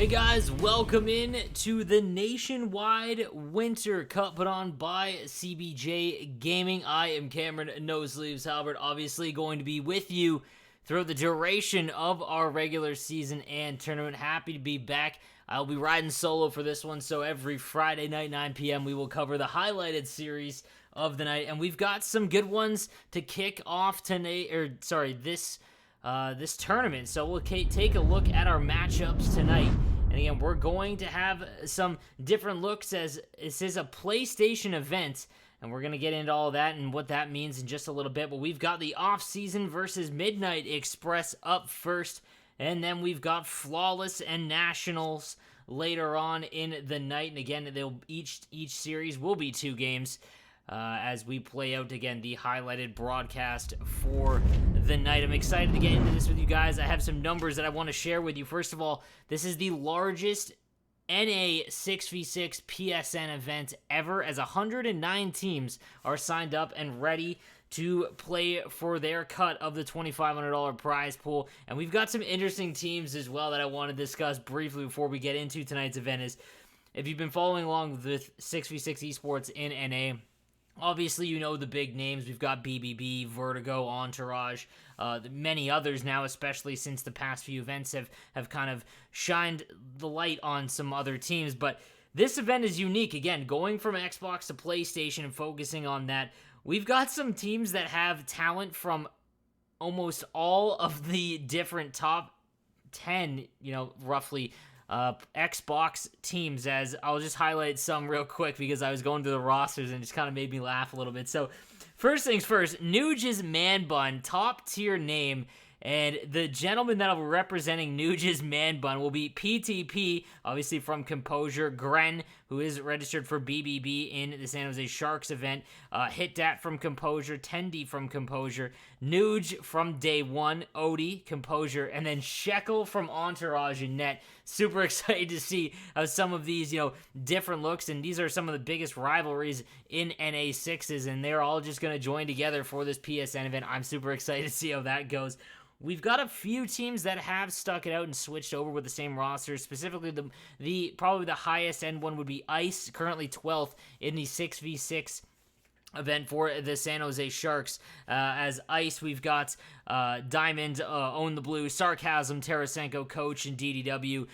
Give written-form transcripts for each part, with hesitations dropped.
Hey guys, welcome in to the Nationwide Winter Cup put on by CBJ Gaming. I am Cameron NoSleeves Halbert, obviously going to be with you throughout the duration of our regular season and tournament. Happy to be back. I'll be riding solo for this one, so every Friday night, 9 p.m., we will cover the highlighted series of the night, and we've got some good ones to kick off tonight, this tournament. So we'll take a look at our matchups tonight. And again, we're going to have some different looks as this is a PlayStation event. And we're going to get into all that and what that means in just a little bit. But we've got the Offseason versus Midnight Express up first. And then we've got Flawless and Nationals later on in the night. And again, each series will be 2 games. As we play out, again, the highlighted broadcast for the night. I'm excited to get into this with you guys. I have some numbers that I want to share with you. First of all, this is the largest NA 6v6 PSN event ever, as 109 teams are signed up and ready to play for their cut of the $2,500 prize pool. And we've got some interesting teams as well that I want to discuss briefly before we get into tonight's event. If you've been following along with 6v6 esports in NA, obviously, you know the big names. We've got BBB, Vertigo, Entourage, many others now, especially since the past few events have kind of shined the light on some other teams. But this event is unique. Again, going from Xbox to PlayStation and focusing on that. We've got some teams that have talent from almost all of the different top 10, roughly, Xbox teams, as I'll just highlight some real quick because I was going through the rosters and it just kind of made me laugh a little bit. So first things first, Nuge's Man Bun, top tier name, and the gentleman that'll be representing Nuge's Man Bun will be PTP, obviously from Composure, Gren, who is registered for BBB in the San Jose Sharks event, Hitdat from Composure, Tendi from Composure, Nuge from Day One, Odie, Composure, and then Shekel from Entourage and Net. Super excited to see some of these, different looks, and these are some of the biggest rivalries in NA6s, and they're all just going to join together for this PSN event. I'm super excited to see how that goes. We've got a few teams that have stuck it out and switched over with the same roster. Specifically, probably the highest end one would be Ice, currently 12th in the 6v6 event for the San Jose Sharks. As Ice, we've got Diamond, Own the Blue, Sarcasm, Tarasenko, Coach, and DDW.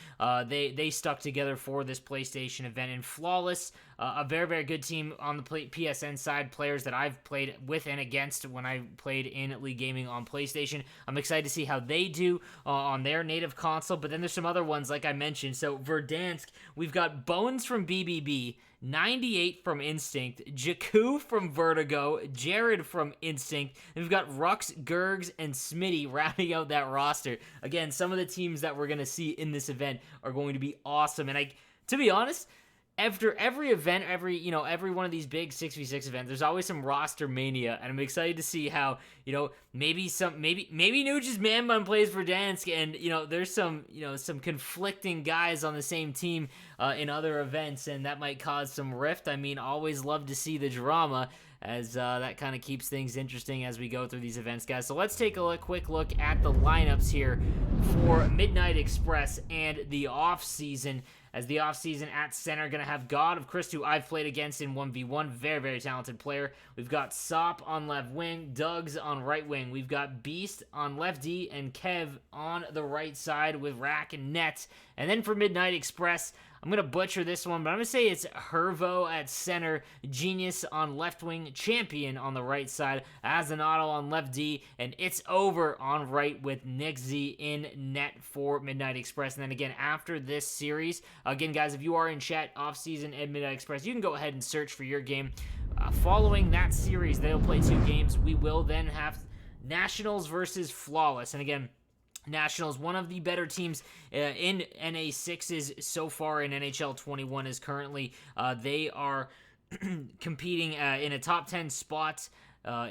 They stuck together for this PlayStation event. And Flawless, a very, very good team on the PSN side, players that I've played with and against when I played in League Gaming on PlayStation. I'm excited to see how they do on their native console, but then there's some other ones like I mentioned. So Verdansk, we've got Bones from BBB, 98 from Instinct, Jakku from Vertigo, Jared from Instinct, and we've got Rux, Gergs, and Smitty rounding out that roster. Again, some of the teams that we're going to see in this event are going to be awesome, and to be honest, after every event, every one of these big 6v6 events, there's always some roster mania, and I'm excited to see how, maybe Nuge's Man Bun plays for Dansk, and, there's some conflicting guys on the same team in other events, and that might cause some rift. I mean, always love to see the drama, as that kind of keeps things interesting as we go through these events, guys. So let's take a quick look at the lineups here for Midnight Express and the Offseason. As the offseason at center, going to have God of Christ, who I've played against in 1v1. Very, very talented player. We've got Sop on left wing, Dugs on right wing. We've got Beast on left D, and Kev on the right side with Rack and Net. And then for Midnight Express, I'm going to butcher this one, but I'm going to say it's Hervo at center, Genius on left wing, Champion on the right side, Azanato on left D, and It's Over on right with Nick Z in net for Midnight Express. And then again, after this series, again, guys, if you are in chat, Offseason and Midnight Express, you can go ahead and search for your game. Following that series, they'll play 2 games. We will then have Nationals versus Flawless. And again, Nationals, one of the better teams in NA6s so far in NHL 21 is currently, they are competing in a top 10 spot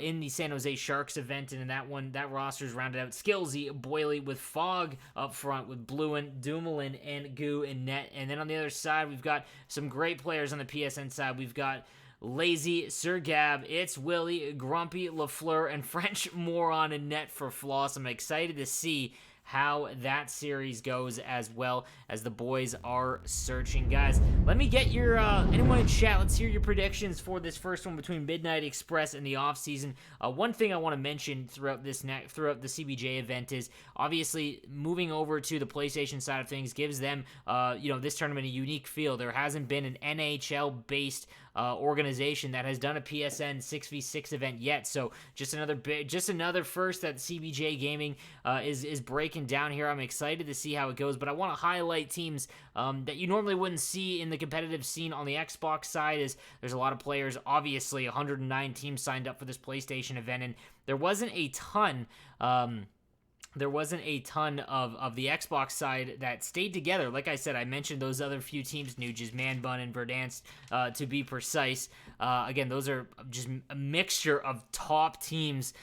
in the San Jose Sharks event, and in that roster is rounded out Skillsy, Boyley with Fog up front with Bluin, Dumoulin, and Goo and Net. And then on the other side, we've got some great players on the PSN side. We've got Lazy, Sir Gab, It's Willie, Grumpy, LaFleur, and French Moron in net for Floss. I'm excited to see how that series goes, as well as the boys are searching. Guys, let me get your anyone in chat, let's hear your predictions for this first one between Midnight Express and the Offseason. One thing I want to mention throughout the CBJ event is obviously moving over to the PlayStation side of things gives them this tournament a unique feel. There hasn't been an NHL based organization that has done a PSN 6v6 event yet, so just another first that CBJ Gaming is breaking down here. I'm excited to see how it goes, but I want to highlight teams that you normally wouldn't see in the competitive scene on the Xbox side. Is there's a lot of players, obviously 109 teams signed up for this PlayStation event, and there wasn't a ton of the Xbox side that stayed together. Like I said, I mentioned those other few teams, Nuges, Man Bun, and Verdansk, to be precise. Again, those are just a mixture of top teams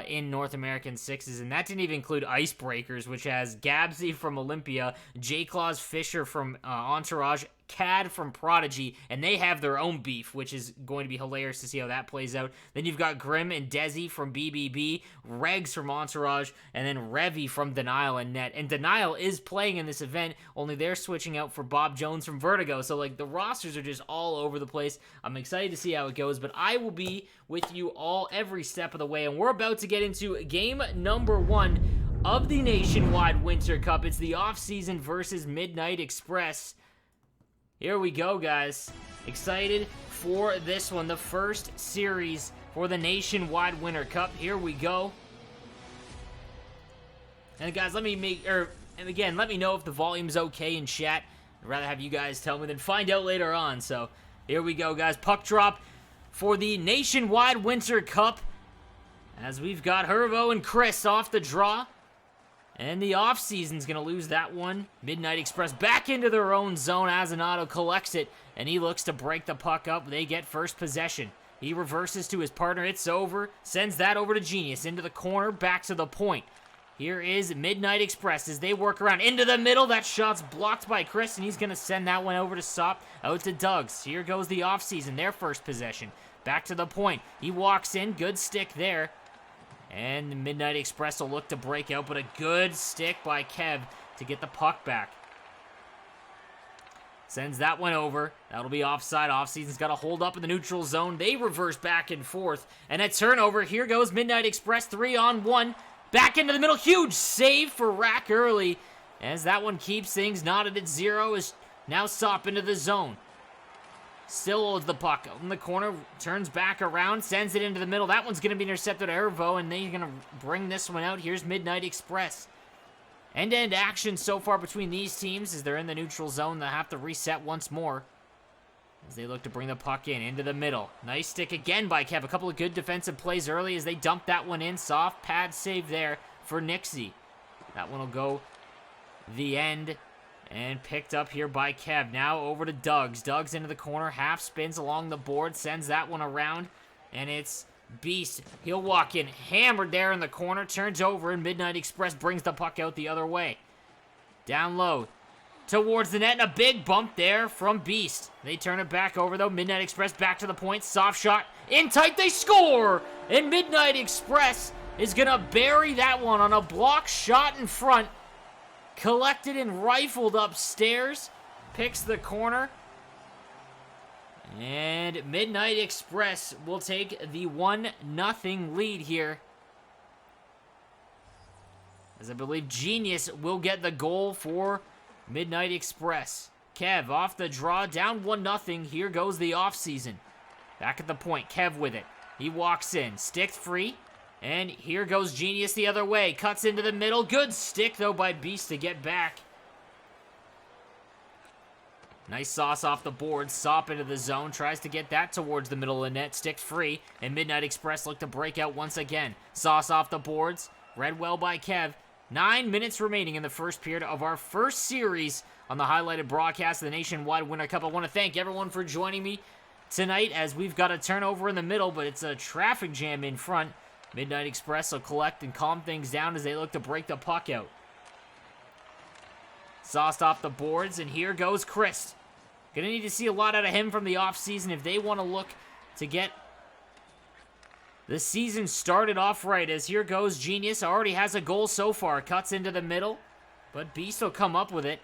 in North American Sixes, and that didn't even include Icebreakers, which has Gabsy from Olympia, J-Claws Fisher from Entourage, Cad from Prodigy, and they have their own beef, which is going to be hilarious to see how that plays out. Then you've got Grim and Desi from BBB, Regs from Entourage, and then Revy from Denial and Net. And Denial is playing in this event, only they're switching out for Bob Jones from Vertigo. So, like, the rosters are just all over the place. I'm excited to see how it goes, but I will be with you all every step of the way, and we're about to get into game number 1 of the Nationwide Winter Cup. It's the Offseason versus Midnight Express. Here we go, guys. Excited for this one, the first series for the Nationwide Winter Cup. Here we go. And guys, let me know if the volume's okay in chat. I'd rather have you guys tell me than find out later on. So, here we go, guys. Puck drop for the Nationwide Winter Cup, as we've got Hervo and Chris off the draw. And the Offseason's going to lose that one. Midnight Express back into their own zone. Azanato collects it, and he looks to break the puck up. They get first possession. He reverses to his partner. It's over. Sends that over to Genius. Into the corner, back to the point. Here is Midnight Express as they work around into the middle. That shot's blocked by Chris, and he's going to send that one over to Sop. Out to Doug's. Here goes the Offseason, their first possession. Back to the point. He walks in. Good stick there. And the Midnight Express will look to break out, but a good stick by Kev to get the puck back. Sends that one over. That'll be offside. Offseason's got to hold up in the neutral zone. They reverse back and forth. And a turnover. Here goes Midnight Express, 3-on-1. Back into the middle. Huge save for Rack early. As that one keeps things knotted at 0. Is now Sop into the zone. Still holds the puck in the corner, turns back around, sends it into the middle. That one's going to be intercepted by Hervo, and they're going to bring this one out. Here's Midnight Express. End-to-end action so far between these teams as they're in the neutral zone. They'll have to reset once more as they look to bring the puck into the middle. Nice stick again by Kev. A couple of good defensive plays early as they dump that one in. Soft pad save there for Nixie. That one will go the end. And picked up here by Kev. Now over to Doug's. Doug's into the corner. Half spins along the board. Sends that one around. And it's Beast. He'll walk in. Hammered there in the corner. Turns over. And Midnight Express brings the puck out the other way. Down low. Towards the net. And a big bump there from Beast. They turn it back over though. Midnight Express back to the point. Soft shot. In tight. They score. And Midnight Express is going to bury that one on a block shot in front. Collected and rifled upstairs. Picks the corner. And Midnight Express will take the 1-0 lead here. As I believe Genius will get the goal for Midnight Express. Kev off the draw, down 1-0. Here goes the Offseason. Back at the point, Kev with it. He walks in, sticked free. And here goes Genius the other way. Cuts into the middle. Good stick, though, by Beast to get back. Nice sauce off the board. Sop into the zone. Tries to get that towards the middle of the net. Stick free. And Midnight Express look to break out once again. Sauce off the boards. Read well by Kev. 9 minutes remaining in the first period of our first series on the highlighted broadcast of the Nationwide Winter Cup. I want to thank everyone for joining me tonight as we've got a turnover in the middle, but it's a traffic jam in front. Midnight Express will collect and calm things down as they look to break the puck out. Sauced off the boards, and here goes Chris. Gonna need to see a lot out of him from the offseason if they want to look to get The season started off right as here goes Genius. Already has a goal so far. Cuts into the middle, but Beast will come up with it,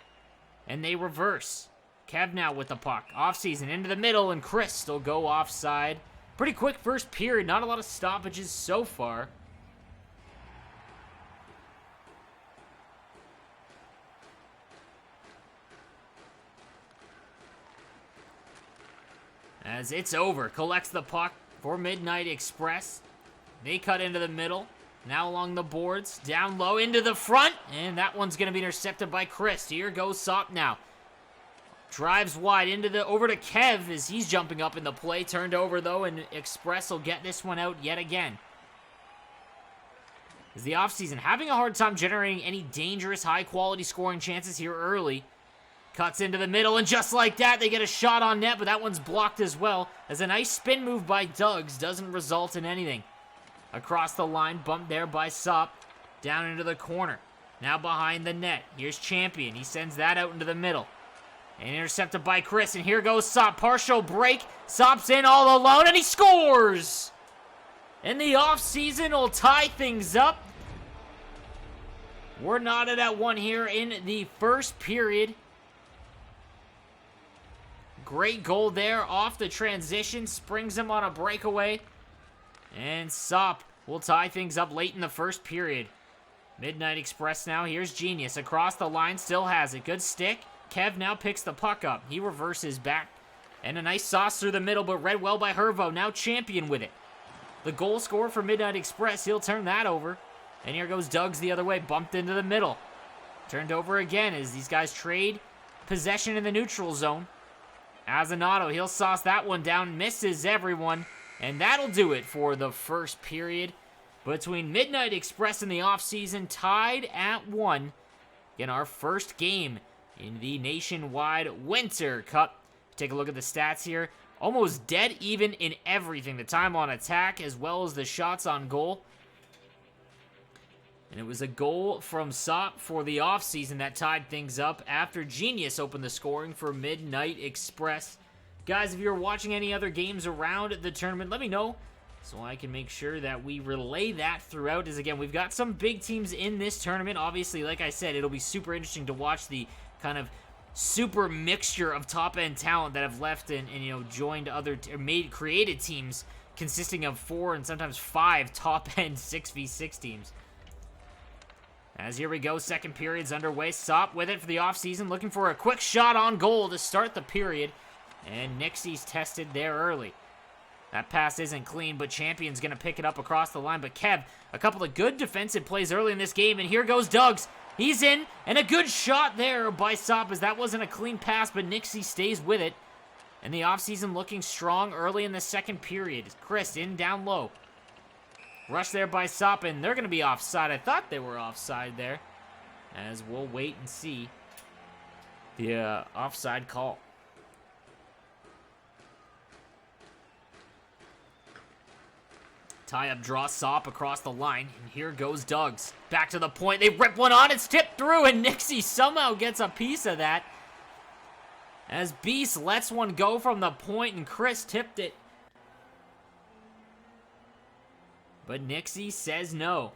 and they reverse. Kev now with the puck. Offseason into the middle, and Chris will go offside. Pretty quick first period. Not a lot of stoppages so far. As it's over, collects the puck for Midnight Express. They cut into the middle. Now along the boards, down low into the front, and that one's going to be intercepted by Chris. Here goes Sop now. Drives wide over to Kev as he's jumping up in the play. Turned over though, and Express will get this one out yet again. As the offseason having a hard time generating any dangerous, high-quality scoring chances here early. Cuts into the middle, and just like that, they get a shot on net, but that one's blocked as well, as a nice spin move by Duggs doesn't result in anything. Across the line, bumped there by Sop, down into the corner. Now behind the net, here's Champion. He sends that out into the middle. And intercepted by Chris, and here goes Sop. Partial break, Sop's in all alone, and he scores! And the offseason will tie things up. We're knotted at one here in the first period. Great goal there off the transition. Springs him on a breakaway. And Sop will tie things up late in the first period. Midnight Express now. Here's Genius. Across the line. Still has it. Good stick. Kev now picks the puck up. He reverses back. And a nice sauce through the middle, but read well by Hervo. Now Champion with it. The goal scorer for Midnight Express. He'll turn that over. And here goes Duggs the other way. Bumped into the middle. Turned over again as these guys trade possession in the neutral zone. Azanato, he'll sauce that one down, misses everyone, and that'll do it for the first period between Midnight Express and the offseason, tied at 1 in our first game in the Nationwide Winter Cup. Take a look at the stats here. Almost dead even in everything, the time on attack as well as the shots on goal. And it was a goal from Sop for the offseason that tied things up after Genius opened the scoring for Midnight Express. Guys, if you're watching any other games around the tournament, let me know so I can make sure that we relay that throughout. As again, we've got some big teams in this tournament. Obviously, like I said, it'll be super interesting to watch the kind of super mixture of top-end talent that have left and joined other, created teams consisting of 4 and sometimes 5 top-end 6v6 teams. As here we go, second period's underway. Sop with it for the offseason, looking for a quick shot on goal to start the period. And Nixie's tested there early. That pass isn't clean, but Champion's going to pick it up across the line. But Kev, a couple of good defensive plays early in this game, and here goes Duggs. He's in, and a good shot there by Sop, as that wasn't a clean pass, but Nixie stays with it. And the offseason looking strong early in the second period. Chris in down low. Rush there by Sop, and they're going to be offside. I thought they were offside there, as we'll wait and see the offside call. Tie-up draw Sop across the line, and here goes Duggs. Back to the point, they rip one on, it's tipped through, and Nixie somehow gets a piece of that. As Beast lets one go from the point, and Chris tipped it. But Nixie says no.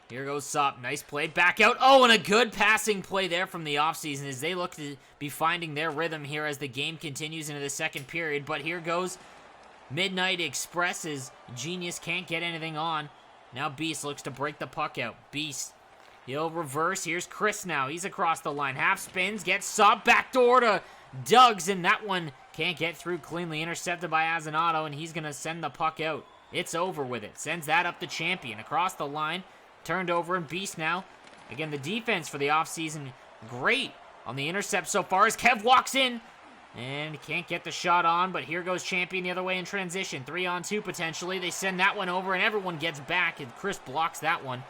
Here goes Sop. Nice play. Back out. Oh, and a good passing play there from the offseason as they look to be finding their rhythm here as the game continues into the second period. But here goes Midnight Express as Genius can't get anything on. Now Beast looks to break the puck out. Beast, he'll reverse. Here's Chris now. He's across the line. Half spins. Gets Sop. Backdoor to Duggs, and that one can't get through cleanly. Intercepted by Azanato, and he's going to send the puck out. It's over with it. Sends that up to Champion. Across the line. Turned over, and Beast now. Again, the defense for the offseason, great on the intercept so far as Kev walks in. And can't get the shot on, but here goes Champion the other way in transition. 3-on-2 potentially. They send that one over, and everyone gets back, and Chris blocks that one.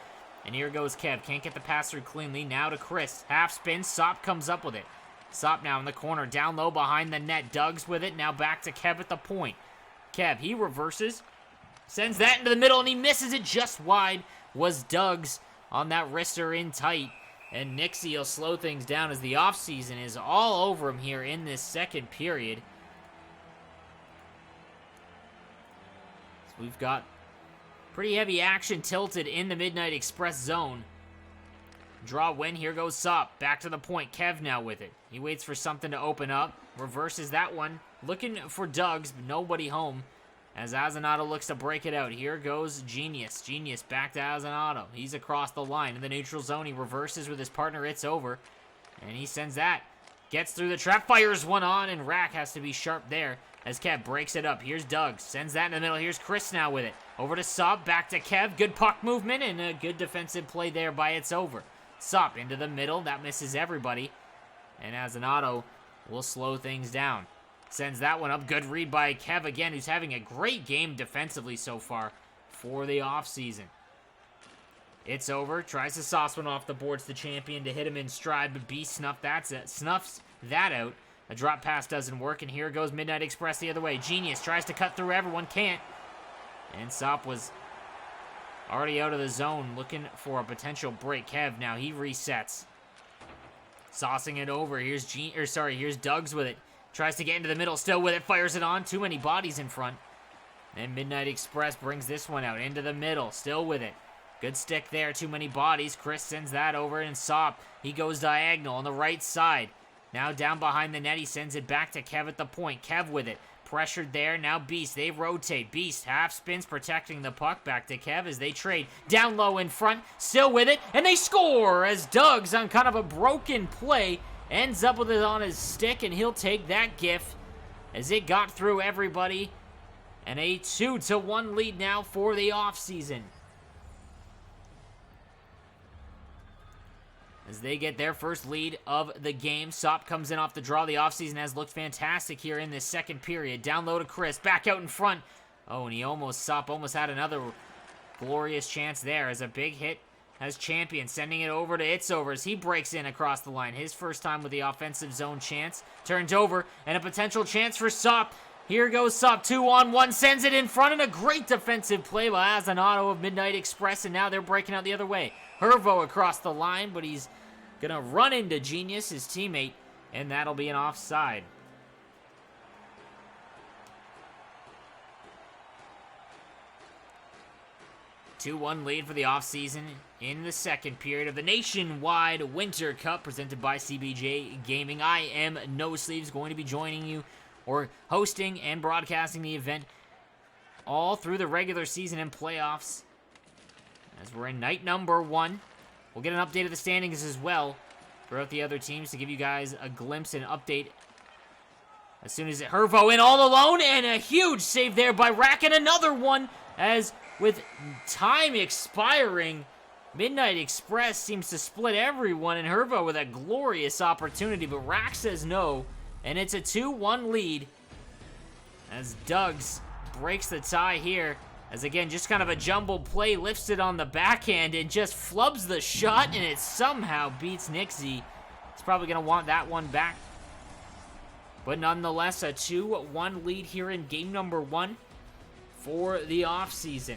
And here goes Kev. Can't get the pass through cleanly. Now to Chris. Half spin. Sop comes up with it. Sop now in the corner. Down low behind the net. Duggs with it. Now back to Kev at the point. Kev, he reverses. Sends that into the middle, and he misses it just wide. Was Duggs on that wrister in tight. And Nixie will slow things down as the offseason is all over him here in this second period. we've got pretty heavy action tilted in the Midnight Express zone. Draw win. Here goes Sop. Back to the point. Kev now with it. He waits for something to open up. Reverses that one. Looking for Doug's, but nobody home. As Azanato looks to break it out. Here goes Genius. Genius back to Azanato. He's across the line in the neutral zone. He reverses with his partner. It's over. And he sends that. Gets through the trap. Fires one on. And Rack has to be sharp there as Kev breaks it up. Here's Doug. Sends that in the middle. Here's Chris now with it. Over to Sop. Back to Kev. Good puck movement and a good defensive play there by It's Over. Sop into the middle. That misses everybody. And Azanato will slow things down. Sends that one up. Good read by Kev again, who's having a great game defensively so far for the offseason. It's Over. Tries to sauce one off the boards. The champion to hit him in stride, but Beast snuffs that out. A drop pass doesn't work, and here goes Midnight Express the other way. Genius tries to cut through everyone. Can't. And Sop was already out of the zone, looking for a potential break. Kev now, he resets. Saucing it over. Here's Doug's with it. Tries to get into the middle, still with it. Fires it on. Too many bodies in front. And Midnight Express brings this one out into the middle. Still with it. Good stick there. Too many bodies. Chris sends that over, and Sop, he goes diagonal on the right side. Now down behind the net. He sends it back to Kev at the point. Kev with it. Pressured there. Now Beast. They rotate. Beast half spins protecting the puck. Back to Kev as they trade. Down low in front. Still with it. And they score as Doug's on kind of a broken play. Ends up with it on his stick. And he'll take that gift as it got through everybody. And a 2-1 lead now for the offseason. As they get their first lead of the game. Sop comes in off the draw. The offseason has looked fantastic here in this second period. Down low to Chris. Back out in front. Oh, and Sop almost had another glorious chance there as a big hit has Champion. Sending it over to It's Over as he breaks in across the line. His first time with the offensive zone chance. Turned over and a potential chance for Sop. Here goes Sop. 2-on-1. Sends it in front and a great defensive play by Azanato of Midnight Express. And now they're breaking out the other way. Hervo across the line, but he's gonna run into Genius, his teammate, and that'll be an offside. A 2-1 lead for the offseason in the second period of the Nationwide Winter Cup presented by CBJ Gaming. I am NoSleeves, going to be joining you or hosting and broadcasting the event all through the regular season and playoffs as we're in night number 1. We'll get an update of the standings as well throughout the other teams to give you guys a glimpse and update as soon as Hervo in all alone, and a huge save there by Rack, and another one as with time expiring, Midnight Express seems to split everyone, and Hervo with a glorious opportunity, but Rack says no, and it's a 2-1 lead as Doug's breaks the tie here. As again, just kind of a jumbled play, lifts it on the backhand and just flubs the shot, and it somehow beats Nixie. He's probably going to want that one back. But nonetheless, a 2-1 lead here in game number 1 for the offseason.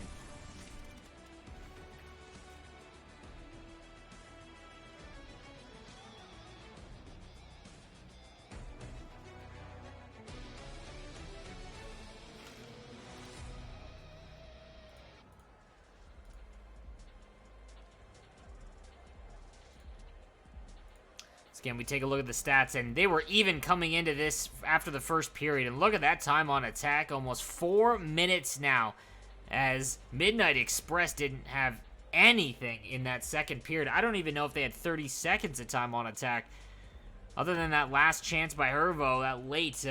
Again, we take a look at the stats, and they were even coming into this after the first period. And look at that time on attack, almost 4 minutes now, as Midnight Express didn't have anything in that second period. I don't even know if they had 30 seconds of time on attack. Other than that last chance by Hervo, that late,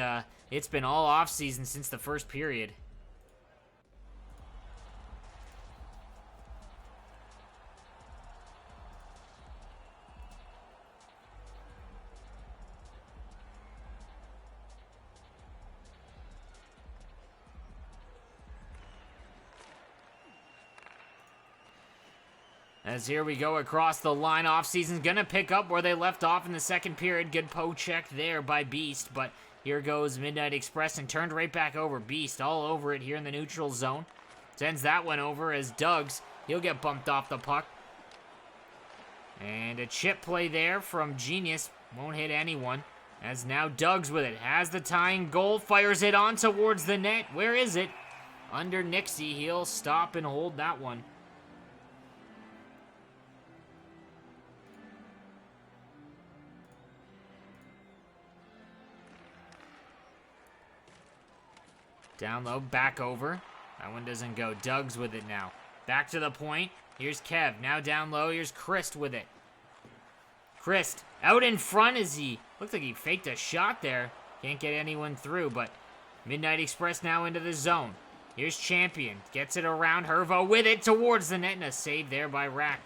it's been all offseason since the first period. As here we go across the line. Offseason's going to pick up where they left off in the second period. Good poke check there by Beast. But here goes Midnight Express and turned right back over. Beast all over it here in the neutral zone. Sends that one over as Doug's. He'll get bumped off the puck. And a chip play there from Genius. Won't hit anyone. As now Doug's with it. Has the tying goal. Fires it on towards the net. Where is it? under Nixie. He'll stop and hold that one. Down low, back over. That one doesn't go. Doug's with it now. Back to the point. Here's Kev. Now down low. Here's Christ with it. Christ out in front as he... Looks like he faked a shot there. Can't get anyone through, but Midnight Express now into the zone. Here's Champion. Gets it around. Hervo with it towards the net. And a save there by Rack.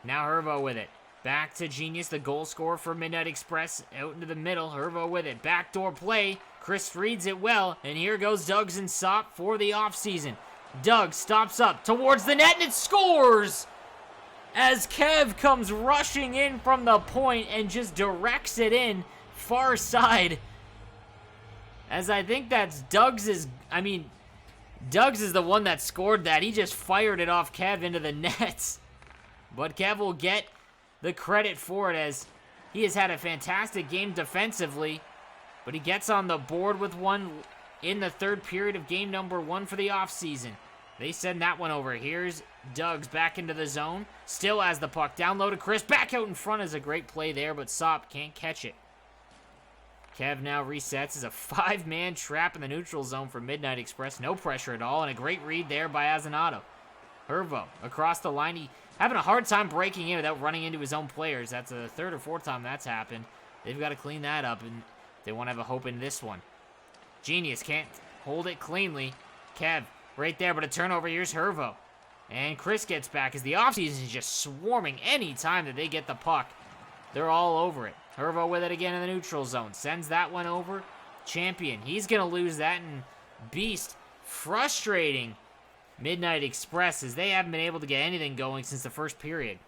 Now Hervo with it. Back to Genius, the goal scorer for Midnight Express. Out into the middle. Hervo with it. Backdoor play. Chris reads it well. And here goes Duggs and Sop for the offseason. Doug stops up towards the net and it scores! As Kev comes rushing in from the point and just directs it in far side. As I think that's Douggs is the one that scored that. He just fired it off Kev into the nets. But Kev will get the credit for it as he has had a fantastic game defensively. But he gets on the board with one in the third period of game number 1 for the offseason. They send that one over. Here's Doug's back into the zone. Still has the puck. Down low to Chris. Back out in front is a great play there, but Sop can't catch it. Kev now resets as a 5-man trap in the neutral zone for Midnight Express. No pressure at all, and a great read there by Azanato. Hervo across the line. He having a hard time breaking in without running into his own players. That's the third or fourth time that's happened. They've got to clean that up, and they want to have a hope in this one. Genius can't hold it cleanly. Kev right there, but a turnover. Here's Hervo. And Chris gets back as the offseason is just swarming any time that they get the puck. They're all over it. Hervo with it again in the neutral zone. Sends that one over. Champion. He's going to lose that. And Beast frustrating Midnight Express as they haven't been able to get anything going since the first period.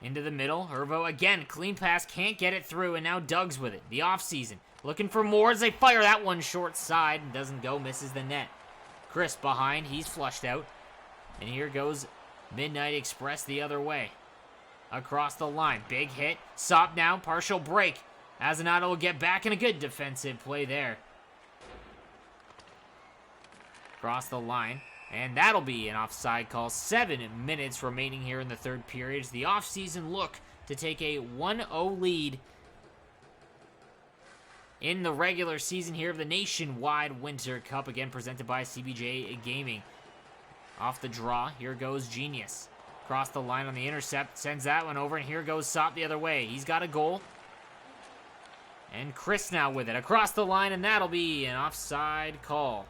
Into the middle. Hervo again. Clean pass. Can't get it through. And now Doug's with it. The offseason. Looking for more as they fire that one short side. And doesn't go. Misses the net. Chris behind. He's flushed out. And here goes Midnight Express the other way. Across the line. Big hit. Sop now. Partial break. Azanato will get back in a good defensive play there. Across the line. And that'll be an offside call. 7 minutes remaining here in the third period as the offseason look to take a 1-0 lead in the regular season here of the Nationwide Winter Cup. Again, presented by CBJ Gaming. Off the draw. Here goes Genius. Across the line on the intercept. Sends that one over, and here goes Sop the other way. He's got a goal. And Chris now with it. Across the line, and that'll be an offside call.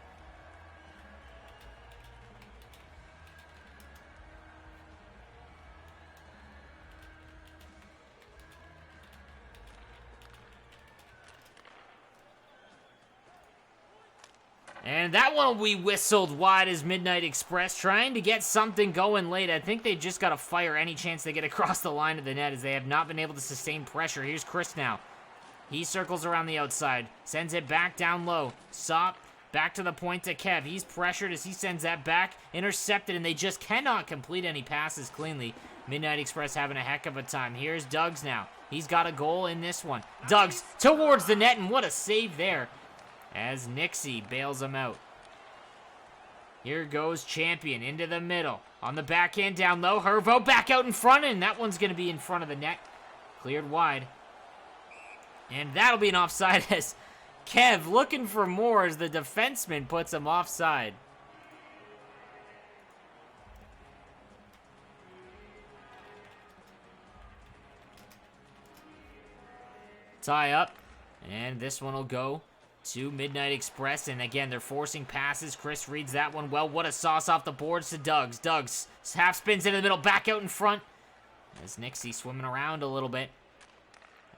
And that one will be whistled wide as Midnight Express trying to get something going late. I think they just got to fire any chance they get across the line of the net as they have not been able to sustain pressure. Here's Chris now. He circles around the outside. Sends it back down low. Sop back to the point to Kev. He's pressured as he sends that back. Intercepted, and they just cannot complete any passes cleanly. Midnight Express having a heck of a time. Here's Doug's now. He's got a goal in this one. Doug's towards the net, and what a save there as Nixie bails him out. Here goes Champion into the middle. On the backhand down low. Hervo back out in front, and that one's going to be in front of the net. Cleared wide. And that'll be an offside as Kev looking for more as the defenseman puts him offside. Tie up. And this one will go to Midnight Express, and again, they're forcing passes. Chris reads that one well. What a sauce off the boards to Doug's. Doug's half spins into the middle, back out in front. As Nixie swimming around a little bit.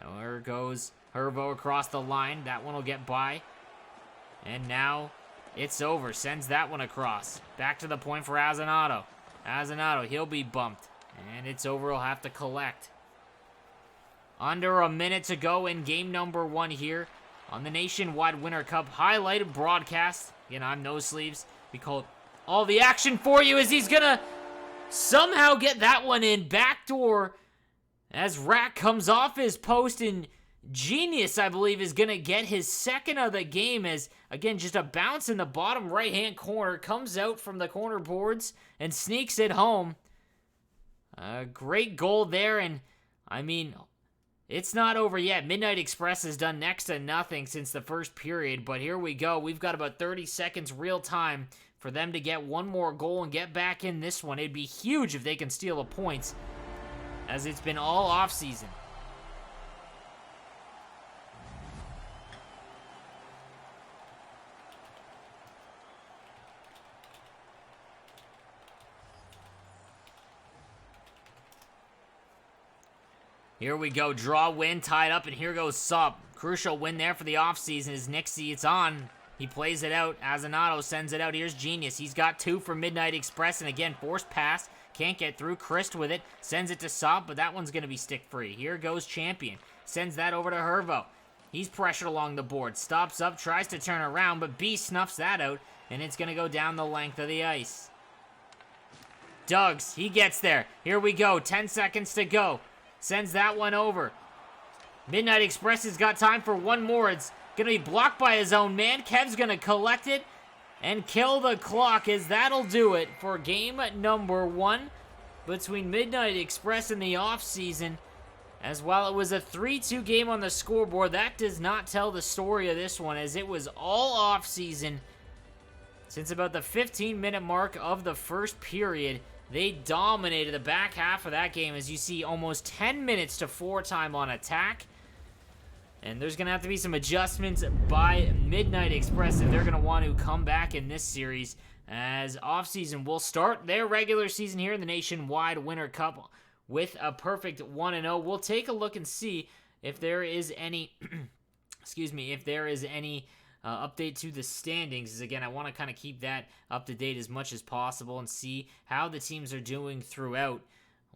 There goes Hervo across the line. That one will get by. And now it's over. Sends that one across. Back to the point for Azanato. Azanato, he'll be bumped. And it's over. He'll have to collect. Under a minute to go in game number 1 here on the Nationwide Winter Cup highlighted broadcast. Again, I'm NoSleeves. We call it all the action for you as he's gonna somehow get that one in. Backdoor as Rack comes off his post and Genius, I believe, is going to get his second of the game as, again, just a bounce in the bottom right-hand corner. Comes out from the corner boards and sneaks it home. A great goal there, and, I mean, it's not over yet. Midnight Express has done next to nothing since the first period, but here we go. We've got about 30 seconds real time for them to get one more goal and get back in this one. It'd be huge if they can steal a point, as it's been all off-season. Here we go, draw win, tied up, and here goes Sup. Crucial win there for the offseason as Nixie, it's on. He plays it out, Azanato sends it out, here's Genius. He's got 2 for Midnight Express, and again, forced pass, can't get through. Christ with it, sends it to Sup, but that one's going to be stick-free. Here goes Champion, sends that over to Hervo. He's pressured along the board, stops up, tries to turn around, but B snuffs that out, and it's going to go down the length of the ice. Duggs, he gets there. Here we go, 10 seconds to go. Sends that one over. Midnight Express has got time for one more. It's going to be blocked by his own man. Kev's going to collect it and kill the clock, as that'll do it for game number 1 between Midnight Express and the offseason. As while it was a 3-2 game on the scoreboard, that does not tell the story of this one, as it was all offseason. Since about the 15-minute mark of the first period, they dominated the back half of that game, as you see almost 10 minutes to 4 time on attack. And there's going to have to be some adjustments by Midnight Express if they're going to want to come back in this series, as offseason will start their regular season here in the Nationwide Winter Cup with a perfect 1-0. We'll take a look and see if there is any, update to the standings. As again, I want to kind of keep that up to date as much as possible and see how the teams are doing throughout.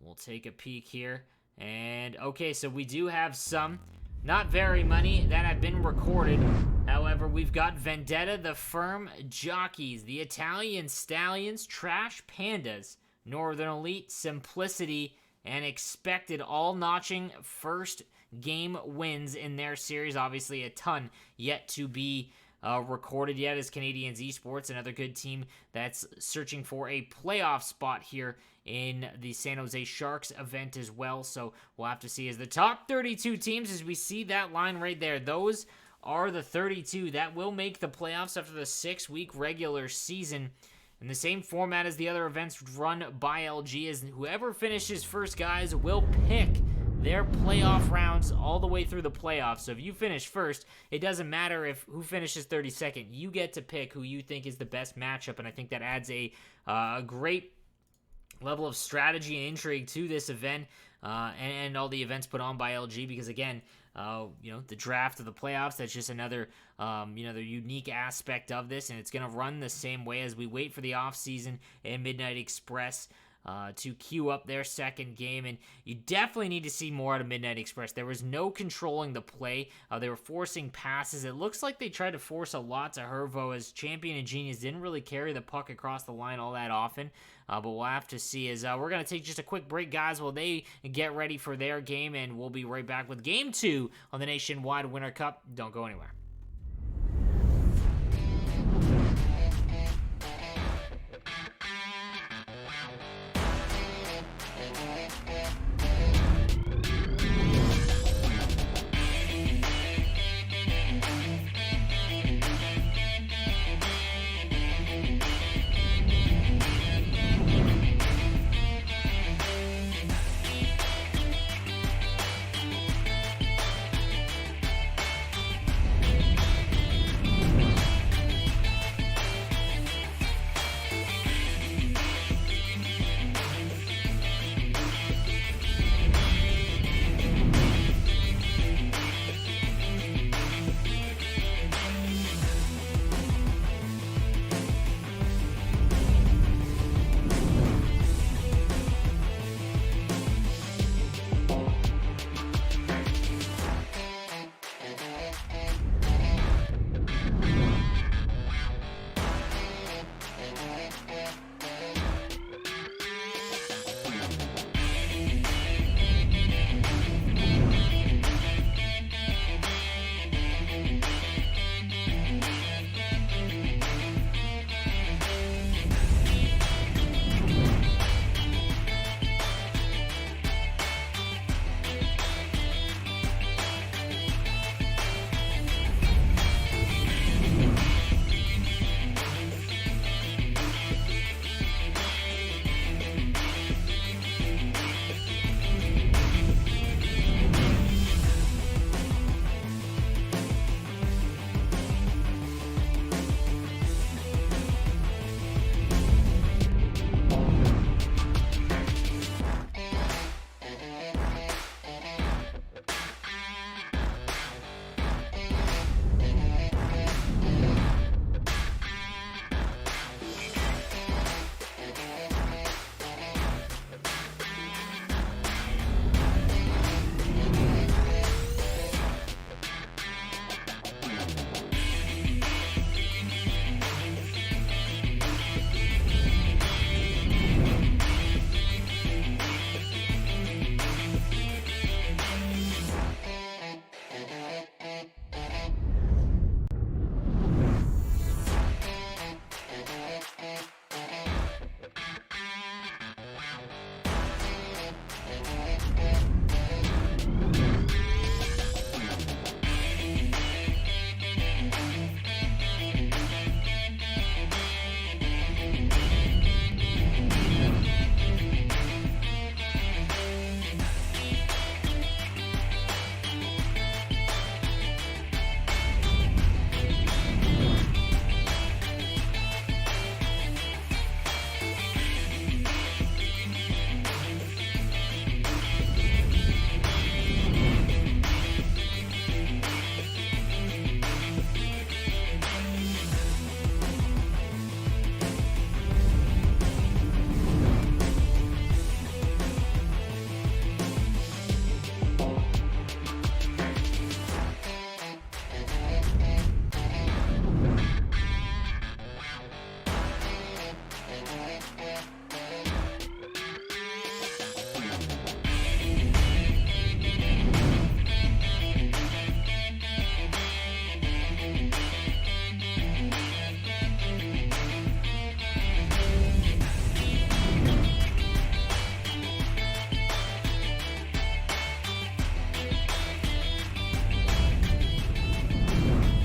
We'll take a peek here. And okay, so we do have some, not very many, that have been recorded. However, we've got Vendetta, the Firm, Jockeys, the Italian Stallions, Trash Pandas, Northern Elite, Simplicity, and Expected, all notching first game wins in their series. Obviously, a ton yet to be recorded yet, as Canadians Esports, another good team that's searching for a playoff spot here in the San Jose Sharks event as well. So we'll have to see, as the top 32 teams, as we see that line right there, those are the 32 that will make the playoffs after the 6-week regular season. In the same format as the other events run by LG, as whoever finishes first, guys, will pick their playoff rounds all the way through the playoffs. So if you finish first, it doesn't matter if who finishes 32nd. You get to pick who you think is the best matchup, and I think that adds a great level of strategy and intrigue to this event and all the events put on by LG, because again, the draft of the playoffs, that's just another the unique aspect of this, and it's going to run the same way as we wait for the offseason and Midnight Express to queue up their second game. And you definitely need to see more out of Midnight Express. There was no controlling the play. They were forcing passes. It looks like they tried to force a lot to Hervo, as Champion and Genius didn't really carry the puck across the line all that often. But we'll have to see, as we're going to take just a quick break, guys, while they get ready for their game, and we'll be right back with Game 2 on the Nationwide Winter Cup. Don't go anywhere.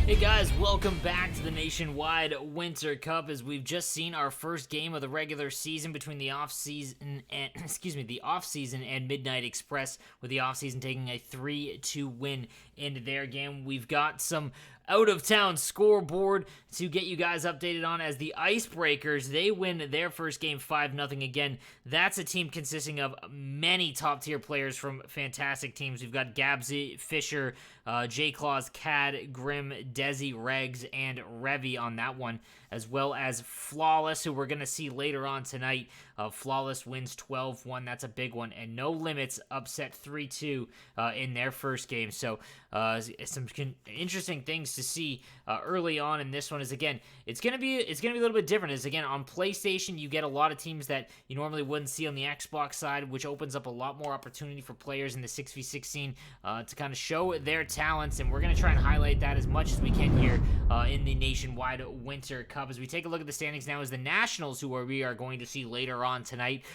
Hey guys, welcome back to the Nationwide Winter Cup as we've just seen our first game of the regular season between the offseason and Midnight Express, with the offseason taking a 3-2 win in their game. We've got some out-of-town scoreboard to get you guys updated on as the Icebreakers, they win their first game 5-0 again. That's a team consisting of many top-tier players from fantastic teams. We've got Gabsy, Fisher, J-Claws, Cad, Grim, Desi, Regs, and Revy on that one, as well as Flawless, who we're going to see later on tonight. Flawless wins 12-1. That's a big one. And No Limits upset 3-2 in their first game. So some interesting things to see early on in this one is, again, it's gonna be a little bit different. Is, again, on PlayStation, you get a lot of teams that you normally wouldn't see on the Xbox side, which opens up a lot more opportunity for players in the 6v6 scene to kind of show their talents, and we're gonna try and highlight that as much as we can here in the Nationwide Winter Cup. As we take a look at the standings now, is the Nationals, who we are going to see later on tonight.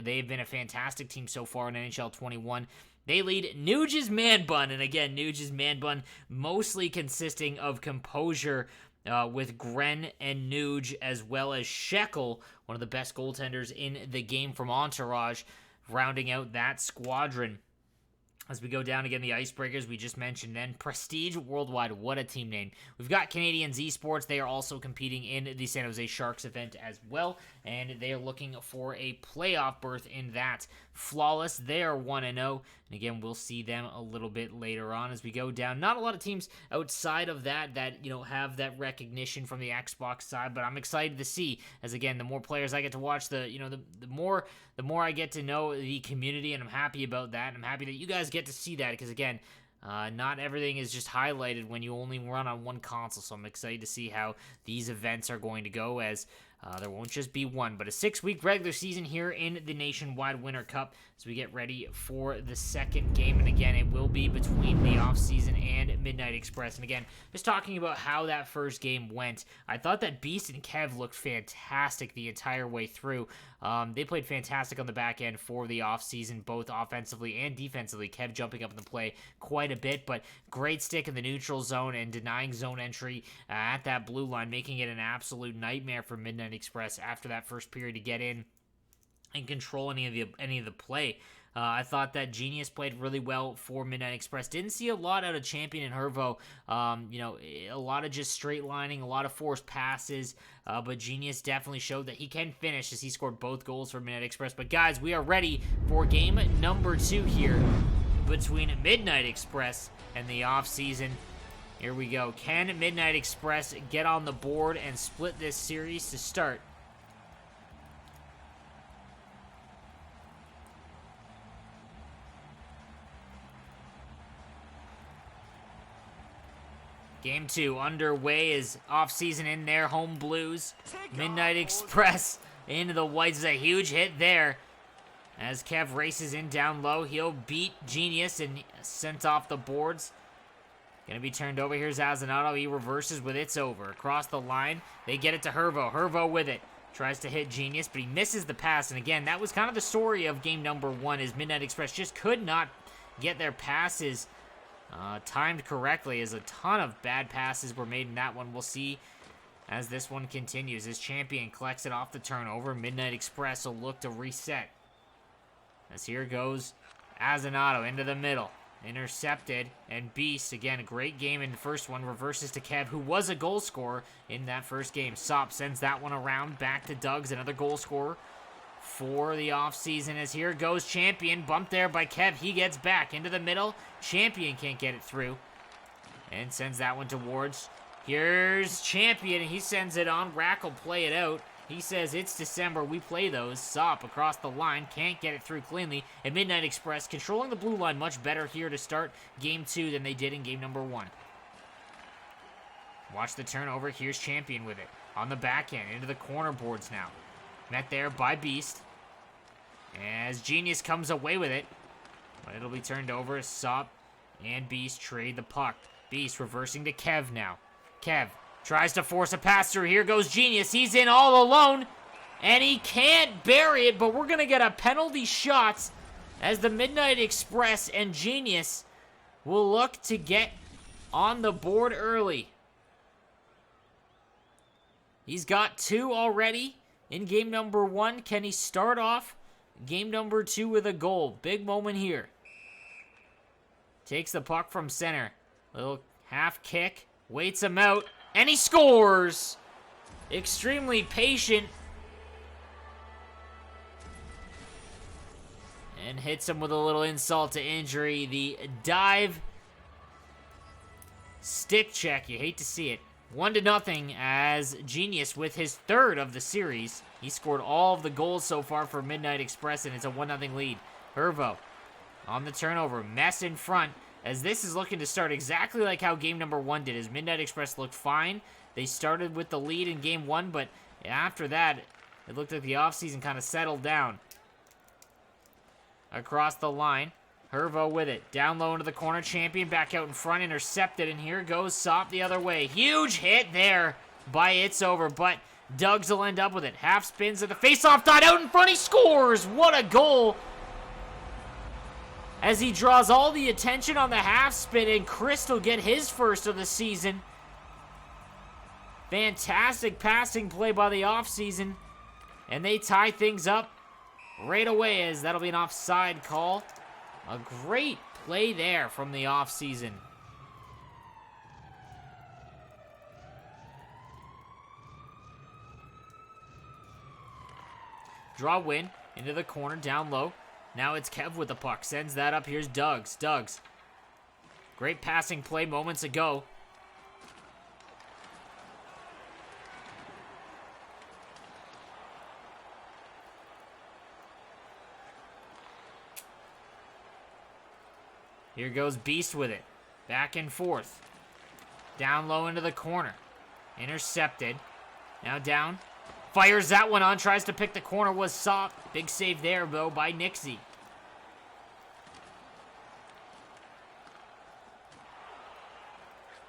They've been a fantastic team so far in NHL 21. They lead Nuge's Man Bun, and again, Nuge's Man Bun mostly consisting of Composure with Gren and Nuge, as well as Shekel, one of the best goaltenders in the game from Entourage, rounding out that squadron. As we go down again, the Icebreakers we just mentioned, then Prestige Worldwide, what a team name. We've got Canadians Esports. They are also competing in the San Jose Sharks event as well, and they are looking for a playoff berth in that. Flawless, they are 1-0, and again, we'll see them a little bit later on as we go down. Not a lot of teams outside of that have that recognition from the Xbox side, but I'm excited to see, as again, the more players I get to watch, the more I get to know the community, and I'm happy about that. I'm happy that you guys get to see that, because again, not everything is just highlighted when you only run on one console, so I'm excited to see how these events are going to go, as there won't just be one, but a 6-week regular season here in the Nationwide Winter Cup as we get ready for the second game. And again, it will be between the Offseason and Midnight Express. And again, just talking about how that first game went, I thought that Beast and Kev looked fantastic the entire way through. They played fantastic on the back end for the Offseason, both offensively and defensively. Kev jumping up in the play quite a bit, but great stick in the neutral zone and denying zone entry at that blue line, making it an absolute nightmare for Midnight Express after that first period to get in and control any of the play. I thought that Genius played really well for Midnight Express. Didn't see a lot out of Champion and Hervo. A lot of just straight lining, a lot of forced passes. But Genius definitely showed that he can finish, as he scored both goals for Midnight Express. But guys, we are ready for game number 2 here between Midnight Express and the Offseason. Here we go. Can Midnight Express get on the board and split this series to start? Game 2 underway as Offseason in their home blues. Midnight Express into the whites is a huge hit there. As Kev races in down low, he'll beat Genius and sent off the boards. Gonna be turned over. Here's Azanato. He reverses with It's Over. Across the line, they get it to Hervo. Hervo with it. Tries to hit Genius, but he misses the pass. And again, that was kind of the story of game number 1, is Midnight Express just could not get their passes timed correctly, as a ton of bad passes were made in that one. We'll see as this one continues. As Champion collects it off the turnover, Midnight Express will look to reset. As here goes Azanato into the middle. Intercepted, and Beast, again, a great game in the first one, reverses to Kev, who was a goal scorer in that first game. Sop sends that one around, back to Doug's, another goal scorer for the Offseason. As here goes Champion, bumped there by Kev. He gets back into the middle. Champion can't get it through, and sends that one towards. Here's Champion, he sends it on. Rack will play it out. He says, it's December, we play those. Sop across the line, can't get it through cleanly. And Midnight Express controlling the blue line much better here to start game 2 than they did in game number 1. Watch the turnover. Here's Champion with it. On the back end, into the corner boards now. Met there by Beast. As Genius comes away with it. But it'll be turned over. Sop and Beast trade the puck. Beast reversing to Kev now. Kev tries to force a pass through. Here goes Genius. He's in all alone, and he can't bury it, but we're going to get a penalty shot as the Midnight Express and Genius will look to get on the board early. He's got 2 already in game number 1. Can he start off game number 2 with a goal? Big moment here. Takes the puck from center. Little half kick. Waits him out. And he scores! Extremely patient. And hits him with a little insult to injury. The dive stick check. You hate to see it. 1-0 as Genius with his 3rd of the series. He scored all of the goals so far for Midnight Express, and it's a 1-0 lead. Hervo on the turnover. Mess in front, as this is looking to start exactly like how game number 1 did, as Midnight Express looked fine. They started with the lead in game 1, but after that, it looked like the offseason kind of settled down. Across the line. Hervo with it. Down low into the corner. Champion back out in front. Intercepted. And here goes Sop the other way. Huge hit there by It's Over. But Duggs will end up with it. Half spins at the faceoff dot out in front. He scores. What a goal. As he draws all the attention on the half spin. And Chris will get his first of the season. Fantastic passing play by the offseason. And they tie things up right away, as that'll be an offside call. A great play there from the offseason. Draw win into the corner, down low. Now it's Kev with the puck. Sends that up. Here's Duggs. Duggs. Great passing play moments ago. Here goes Beast with it. Back and forth. Down low into the corner. Intercepted. Now down. Fires that one on. Tries to pick the corner. Was Sop. Big save there, though, by Nixie.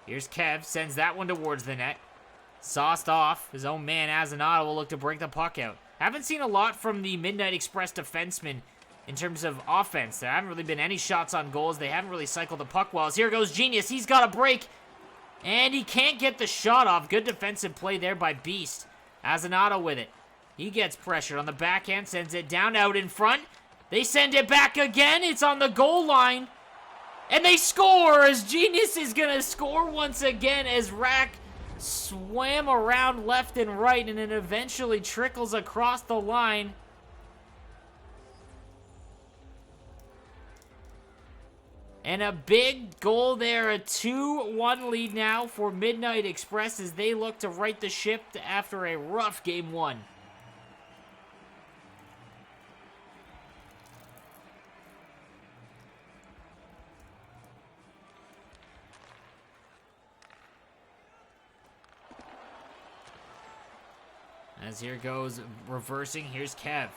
Here's Kev. Sends that one towards the net. Sauced off. His own man, Azanado, will look to break the puck out. Haven't seen a lot from the Midnight Express defenseman in terms of offense. There haven't really been any shots on goals. They haven't really cycled the puck well. As here goes Genius. He's got a break. And he can't get the shot off. Good defensive play there by Beast. Azanado with it. He gets pressured on the backhand. Sends it down out in front. They send it back again. It's on the goal line. And they score, as Genius is going to score once again, as Rack swam around left and right and it eventually trickles across the line. And a big goal there, a 2-1 lead now for Midnight Express as they look to right the ship after a rough game 1. As here goes reversing, here's Kev.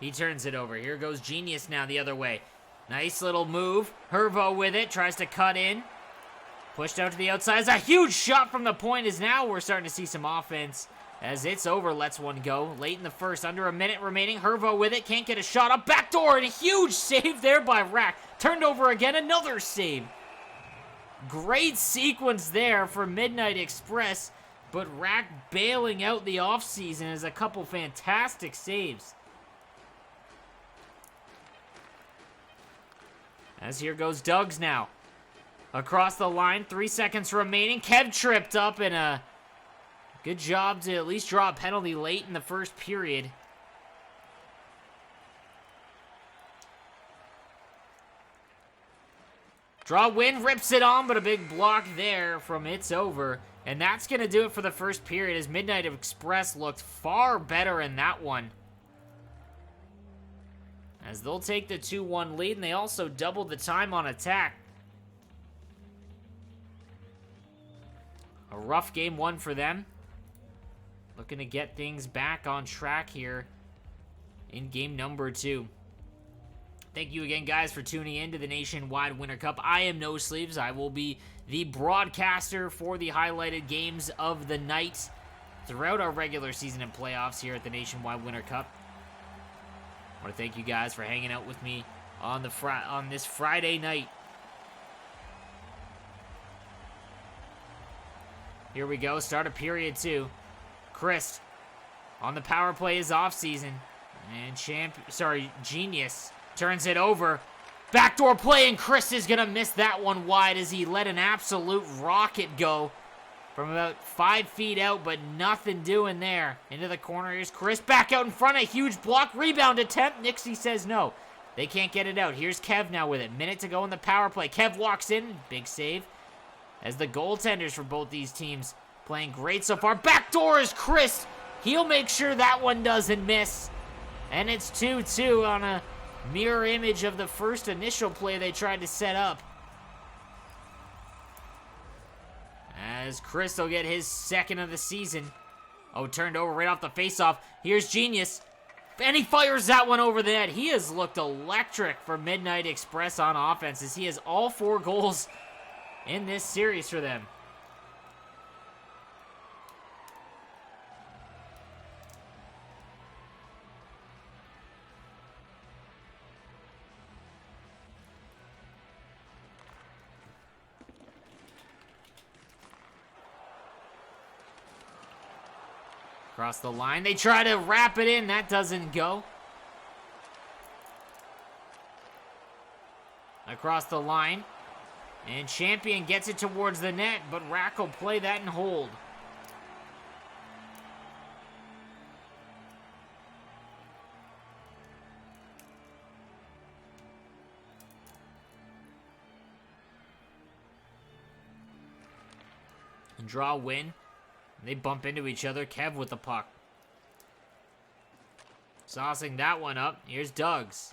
He turns it over. Here goes Genius now the other way. Nice little move. Hervo with it. Tries to cut in. Pushed out to the outside. It's a huge shot from the point, as now we're starting to see some offense. As It's Over lets one go. Late in the first. Under a minute remaining. Hervo with it. Can't get a shot up. Backdoor. And a huge save there by Rack. Turned over again. Another save. Great sequence there for Midnight Express. But Rack bailing out the offseason as a couple fantastic saves. As here goes Duggs now. Across the line, 3 seconds remaining. Kev tripped up, and a good job to at least draw a penalty late in the first period. Draw win, rips it on, but a big block there from It's Over. And that's going to do it for the first period, as Midnight Express looked far better in that one. As they'll take the 2-1 lead, and they also doubled the time on attack. A rough game 1 for them. Looking to get things back on track here in game number 2. Thank you again, guys, for tuning in to the Nationwide Winter Cup. I am NoSleeves. I will be the broadcaster for the highlighted games of the night throughout our regular season and playoffs here at the Nationwide Winter Cup. I want to thank you guys for hanging out with me on this Friday night. Here we go. Start of period 2. Chris on the power play is Offseason. And Genius turns it over. Backdoor play, and Chris is going to miss that one wide as he let an absolute rocket go from about 5 feet out, but nothing doing there. Into the corner, here's Chris back out in front, a huge block rebound attempt. Nixie says no. They can't get it out. Here's Kev now with it. Minute to go in the power play. Kev walks in, big save. As the goaltenders for both these teams playing great so far. Backdoor is Chris. He'll make sure that one doesn't miss. And it's 2-2 on a mirror image of the first initial play they tried to set up. As Chris will get his second of the season. Oh, turned over right off the faceoff. Here's Genius. And he fires that one over the net. He has looked electric for Midnight Express on offense as he has all 4 goals in this series for them. Across the line, they try to wrap it in. That doesn't go. Across the line. And Champion gets it towards the net, but Rack will play that and hold. And draw a win. They bump into each other. Kev with the puck. Saucing that one up. Here's Doug's.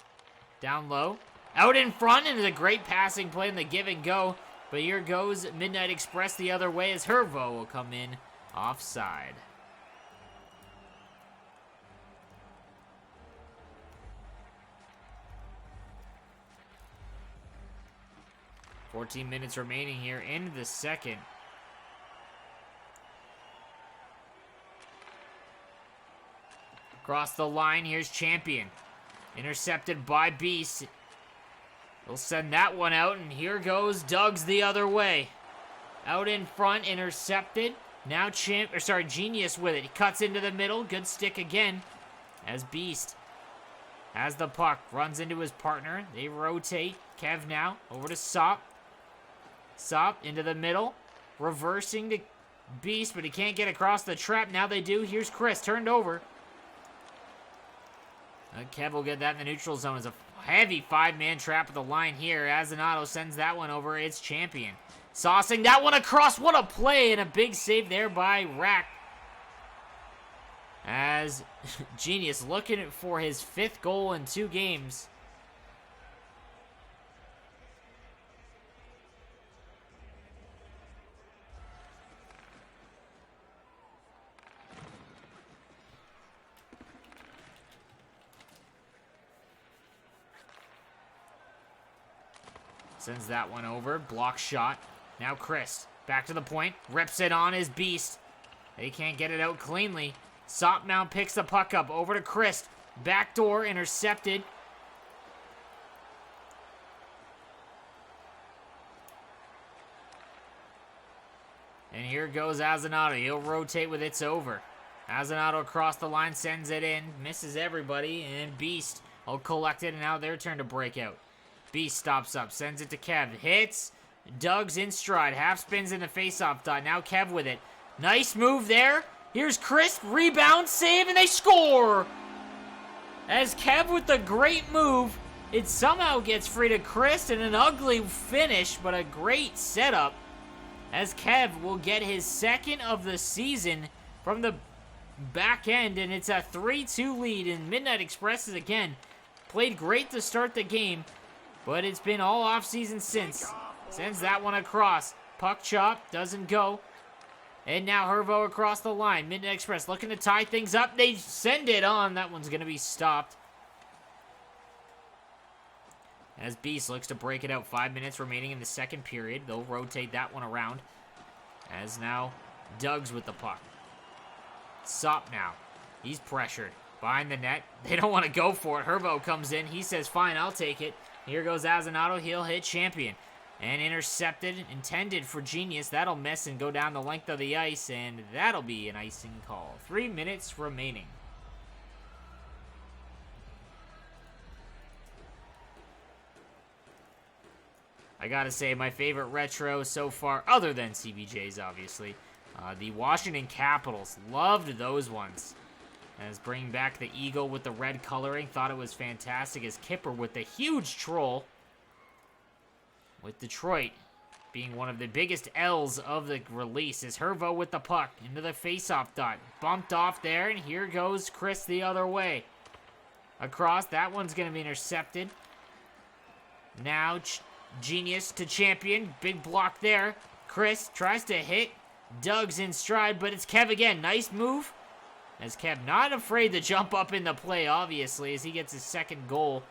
Down low. Out in front, and it's a great passing play in the give and go. But here goes Midnight Express the other way as Hervo will come in offside. .14 remaining here in the second. Across the line, here's Champion. Intercepted by Beast. They'll send that one out, and here goes Doug's the other way. Out in front, intercepted. Now Genius with it. He cuts into the middle. Good stick again. As Beast has the puck. Runs into his partner. They rotate. Kev now over to Sop. Sop into the middle. Reversing to Beast, but he can't get across the trap. Now they do. Here's Chris. Turned over. Kev will get that in the neutral zone. It's a heavy 5-man trap at the line here. Azanato sends that one over. It's Champion. Saucing that one across. What a play, and a big save there by Rack. As Genius looking for his 5th goal in 2 games. Sends that one over. Block shot. Now Chris. Back to the point. Rips it on his Beast. They can't get it out cleanly. Sopmount picks the puck up. Over to Chris. Backdoor intercepted. And here goes Azanato. He'll rotate with it's over. Azanato across the line. Sends it in. Misses everybody. And Beast will collect it. And now their turn to break out. Beast stops up, sends it to Kev, hits, Doug's in stride, half spins in the faceoff dot, now Kev with it. Nice move there. Here's Chris, rebound, save, and they score! As Kev with the great move, it somehow gets free to Chris and an ugly finish, but a great setup. As Kev will get his 2nd of the season from the back end, and it's a 3-2 lead, and Midnight Express is again played great to start the game. But it's been all off-season since. Sends that one across. Puck chop. Doesn't go. And now Hervo across the line. Midnight Express looking to tie things up. They send it on. That one's going to be stopped. As Beast looks to break it out. 5 minutes remaining in the second period. They'll rotate that one around. As now Doug's with the puck. Sop now. He's pressured. Behind the net. They don't want to go for it. Hervo comes in. He says, fine, I'll take it. Here goes Azanato. He'll hit Champion. And intercepted, intended for Genius. That'll miss and go down the length of the ice, and that'll be an icing call. 3 minutes remaining. I gotta say, my favorite retro so far, other than CBJ's, obviously, the Washington Capitals. Loved those ones. As bringing back the eagle with the red coloring. Thought it was fantastic as Kipper with the huge troll. With Detroit being one of the biggest L's of the release, is Hervo with the puck into the face-off dot. Bumped off there, and here goes Chris the other way. Across, that one's going to be intercepted. Now, Genius to Champion. Big block there. Chris tries to hit. Doug's in stride, but it's Kev again. Nice move. As Kev not afraid to jump up in the play, obviously, as he gets his second goal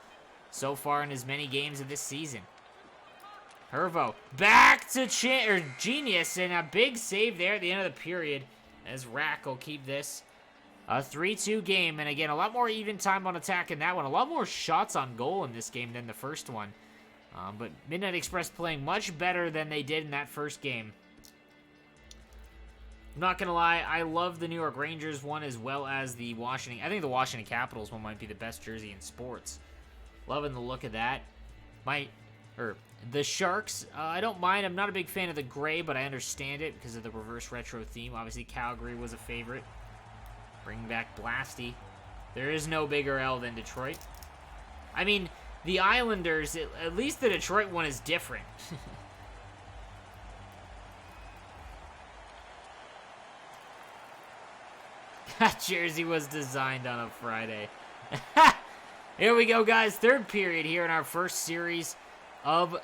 so far in as many games of this season. Hervo back to Genius, and a big save there at the end of the period as Rack will keep this a 3-2 game. And again, a lot more even time on attack in that one. A lot more shots on goal in this game than the first one. But Midnight Express playing much better than they did in that first game. I'm not going to lie, I love the New York Rangers one as well as the Washington. I think the Washington Capitals one might be the best jersey in sports. Loving the look of that. The Sharks, I don't mind. I'm not a big fan of the gray, but I understand it because of the reverse retro theme. Obviously, Calgary was a favorite. Bring back Blasty. There is no bigger L than Detroit. I mean, the Islanders, at least the Detroit one is different. That jersey was designed on a Friday. Here we go, guys. Third period here in our first series of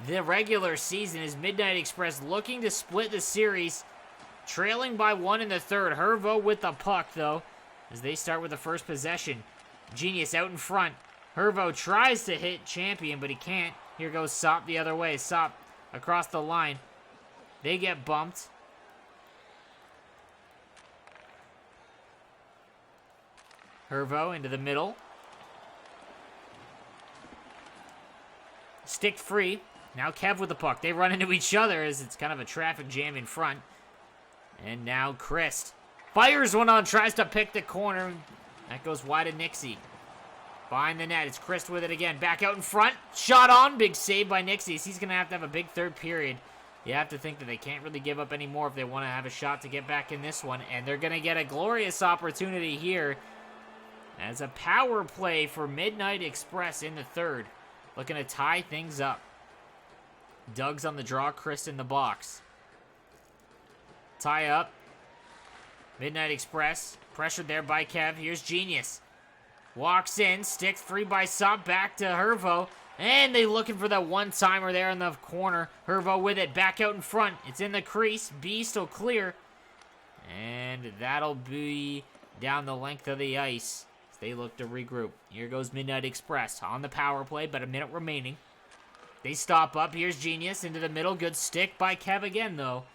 the regular season is Midnight Express looking to split the series, trailing by 1 in the third. Hervo with the puck, though, as they start with the first possession. Genius out in front. Hervo tries to hit Champion, but he can't. Here goes Sop the other way. Sop across the line. They get bumped. Hervo into the middle. Stick free. Now Kev with the puck. They run into each other as it's kind of a traffic jam in front. And now Christ fires one on, tries to pick the corner. That goes wide of Nixie. Behind the net, it's Christ with it again. Back out in front. Shot on. Big save by Nixie. He's going to have a big third period. You have to think that they can't really give up any more if they want to have a shot to get back in this one. And they're going to get a glorious opportunity here as a power play for Midnight Express in the third. Looking to tie things up. Doug's on the draw, Chris in the box. Tie up. Midnight Express, pressured there by Kev. Here's Genius. Walks in, sticks free by Sop, back to Hervo. And they looking for that one-timer there in the corner. Hervo with it, back out in front. It's in the crease. Beast will clear. And that'll be down the length of the ice. They look to regroup. Here goes Midnight Express on the power play, but a minute remaining. They stop up. Here's Genius into the middle. Good stick by Kev again, though.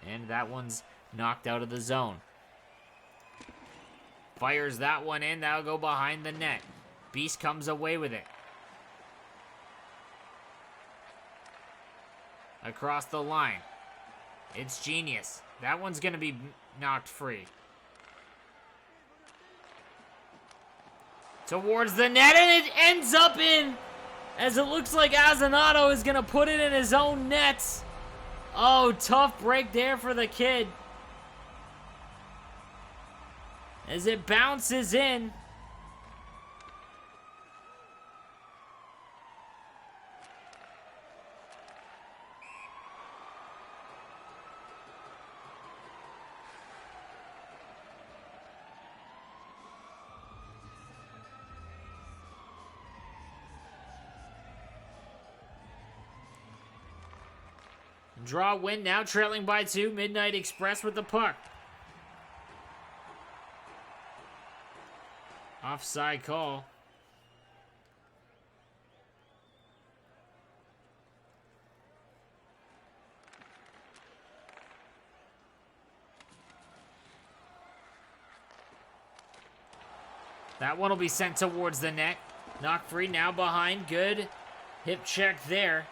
And that one's knocked out of the zone. Fires that one in. That'll go behind the net. Beast comes away with it. Across the line. It's Genius. That one's going to be knocked free. Towards the net, and it ends up in, as it looks like Azanato is going to put it in his own nets. Oh, tough break there for the kid. As it bounces in. Draw win now, trailing by 2. Midnight Express with the puck. Offside call. That one will be sent towards the net. Knock free now behind. Good hip check there.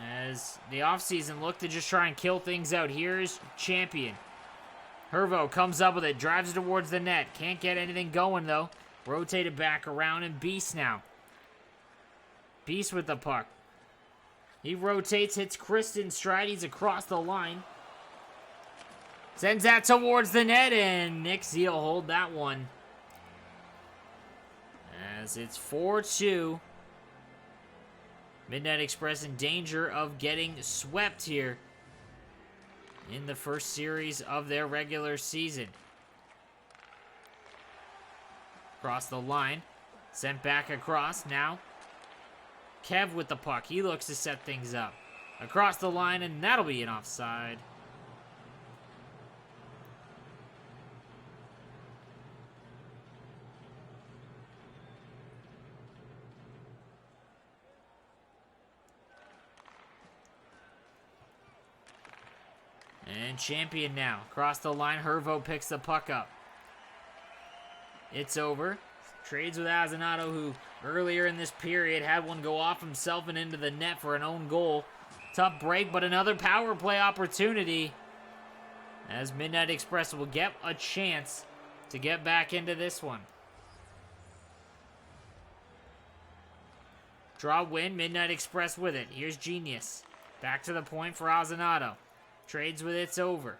as the offseason look to just try and kill things out. Here's Champion. Hervo comes up with it, drives it towards the net. Can't get anything going, though. Rotated back around, and Beast now. Beast with the puck. He rotates, hits Kristen stride. He's across the line. Sends that towards the net, and Nick Zeal hold that one. As it's 4-2. Midnight Express in danger of getting swept here in the first series of their regular season. Across the line. Sent back across. Now, Kev with the puck. He looks to set things up. Across the line, and that'll be an offside. And Champion now. Across the line, Hervo picks the puck up. It's over. Trades with Azenato, who earlier in this period had one go off himself and into the net for an own goal. Tough break, but another power play opportunity, as Midnight Express will get a chance to get back into this one. Draw win, Midnight Express with it. Here's Genius. Back to the point for Azenato. Trades with It's Over.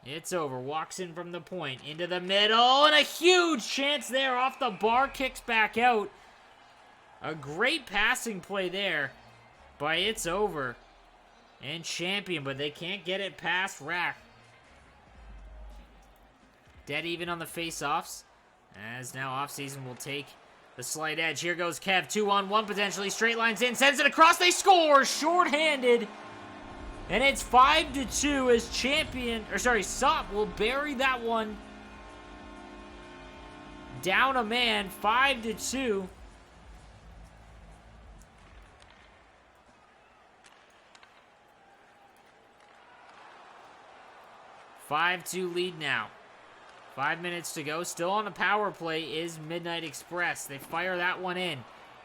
It's Over. Walks in from the point. Into the middle. And a huge chance there off the bar. Kicks back out. A great passing play there by It's Over and Champion, but they can't get it past Rack. Dead even on the face-offs, as now Offseason will take the slight edge. Here goes Kev. 2-on-1 potentially. Straight lines in. Sends it across. They score. Short-handed. And it's 5-2 as Champion, Sop will bury that one. Down a man, 5-2. (5-2) lead now. 5 minutes to go. Still on the power play is Midnight Express. They fire that one in.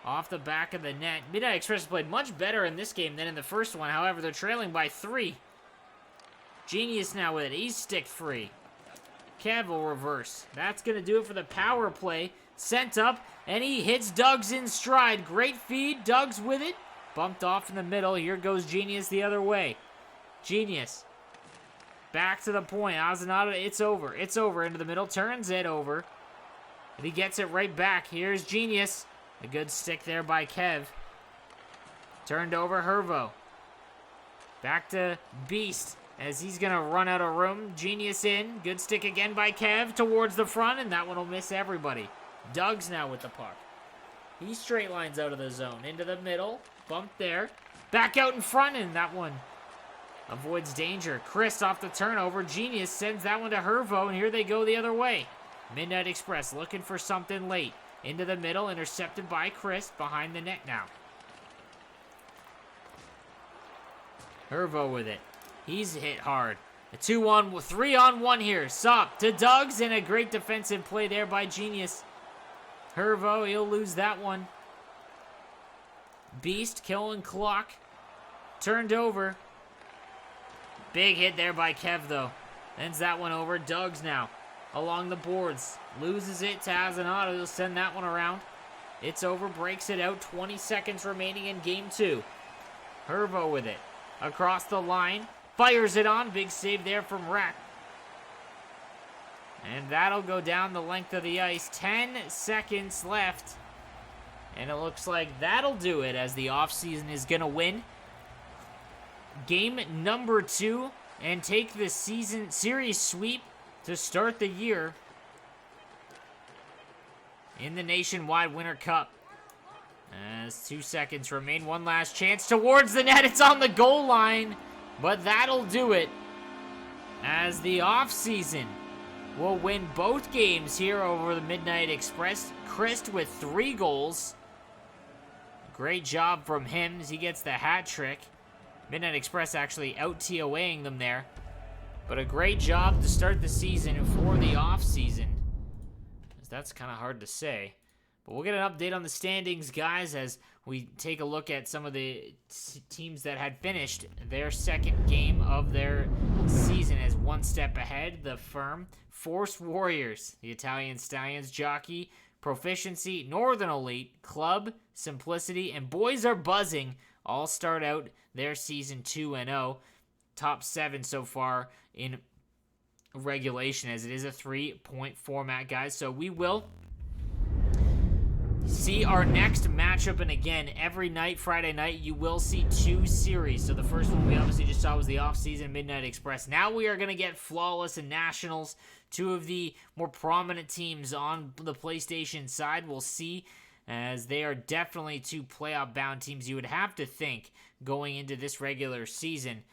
Off the back of the net. Midnight Express played much better in this game than in the first one. However, they're trailing by 3. Genius now with it. He's stick free. Kev will reverse. That's going to do it for the power play. Sent up, and he hits Doug's in stride. Great feed. Doug's with it. Bumped off in the middle. Here goes Genius the other way. Genius. Back to the point. Azenato, It's Over. It's Over into the middle. Turns it over. And he gets it right back. Here's Genius. A good stick there by Kev. Turned over Hervo. Back to Beast as he's going to run out of room. Genius in. Good stick again by Kev towards the front, and that one will miss everybody. Doug's now with the puck. He straight lines out of the zone. Into the middle. Bump there. Back out in front, and that one avoids danger. Chris off the turnover. Genius sends that one to Hervo, and here they go the other way. Midnight Express looking for something late. Into the middle, intercepted by Chris, behind the net now. Hervo with it. He's hit hard. A 3-on-1 here. Sop to Doug's, and a great defensive play there by Genius. Hervo, he'll lose that one. Beast, killing clock. Turned over. Big hit there by Kev, though. Ends that one over. Doug's now along the boards. Loses it to Azenato. He'll send that one around. It's Over. Breaks it out. 20 seconds remaining in game 2. Hervo with it. Across the line. Fires it on. Big save there from Rack. And that'll go down the length of the ice. 10 seconds left. And it looks like that'll do it, as the offseason is going to win game number 2 and take the series sweep to start the year in the Nationwide Winter Cup. As 2 seconds remain, one last chance towards the net. It's on the goal line, but that'll do it, as the offseason will win both games here over the Midnight Express. Chris with 3 goals. Great job from him as he gets the hat trick. Midnight Express actually out-TOAing them there. But a great job to start the season for the offseason. That's kind of hard to say. But we'll get an update on the standings, guys, as we take a look at some of the teams that had finished their second game of their season as one step ahead. The Firm, Force Warriors, the Italian Stallions, Jockey, Proficiency, Northern Elite, Club, Simplicity, and Boys Are Buzzing all start out their season 2-0. Top 7 so far in regulation, as it is a 3-point format, guys. So we will see our next matchup, and again, every night, Friday night, you will see 2 series. So the first one we obviously just saw was the Offseason Midnight Express. Now we are going to get Flawless and Nationals, 2 of the more prominent teams on the PlayStation side. We'll see, as they are definitely 2 playoff-bound teams, you would have to think, going into this regular season.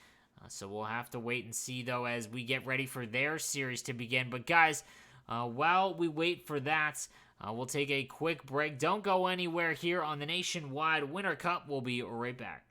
So we'll have to wait and see, though, as we get ready for their series to begin. But, guys, while we wait for that, we'll take a quick break. Don't go anywhere here on the Nationwide Winter Cup. We'll be right back.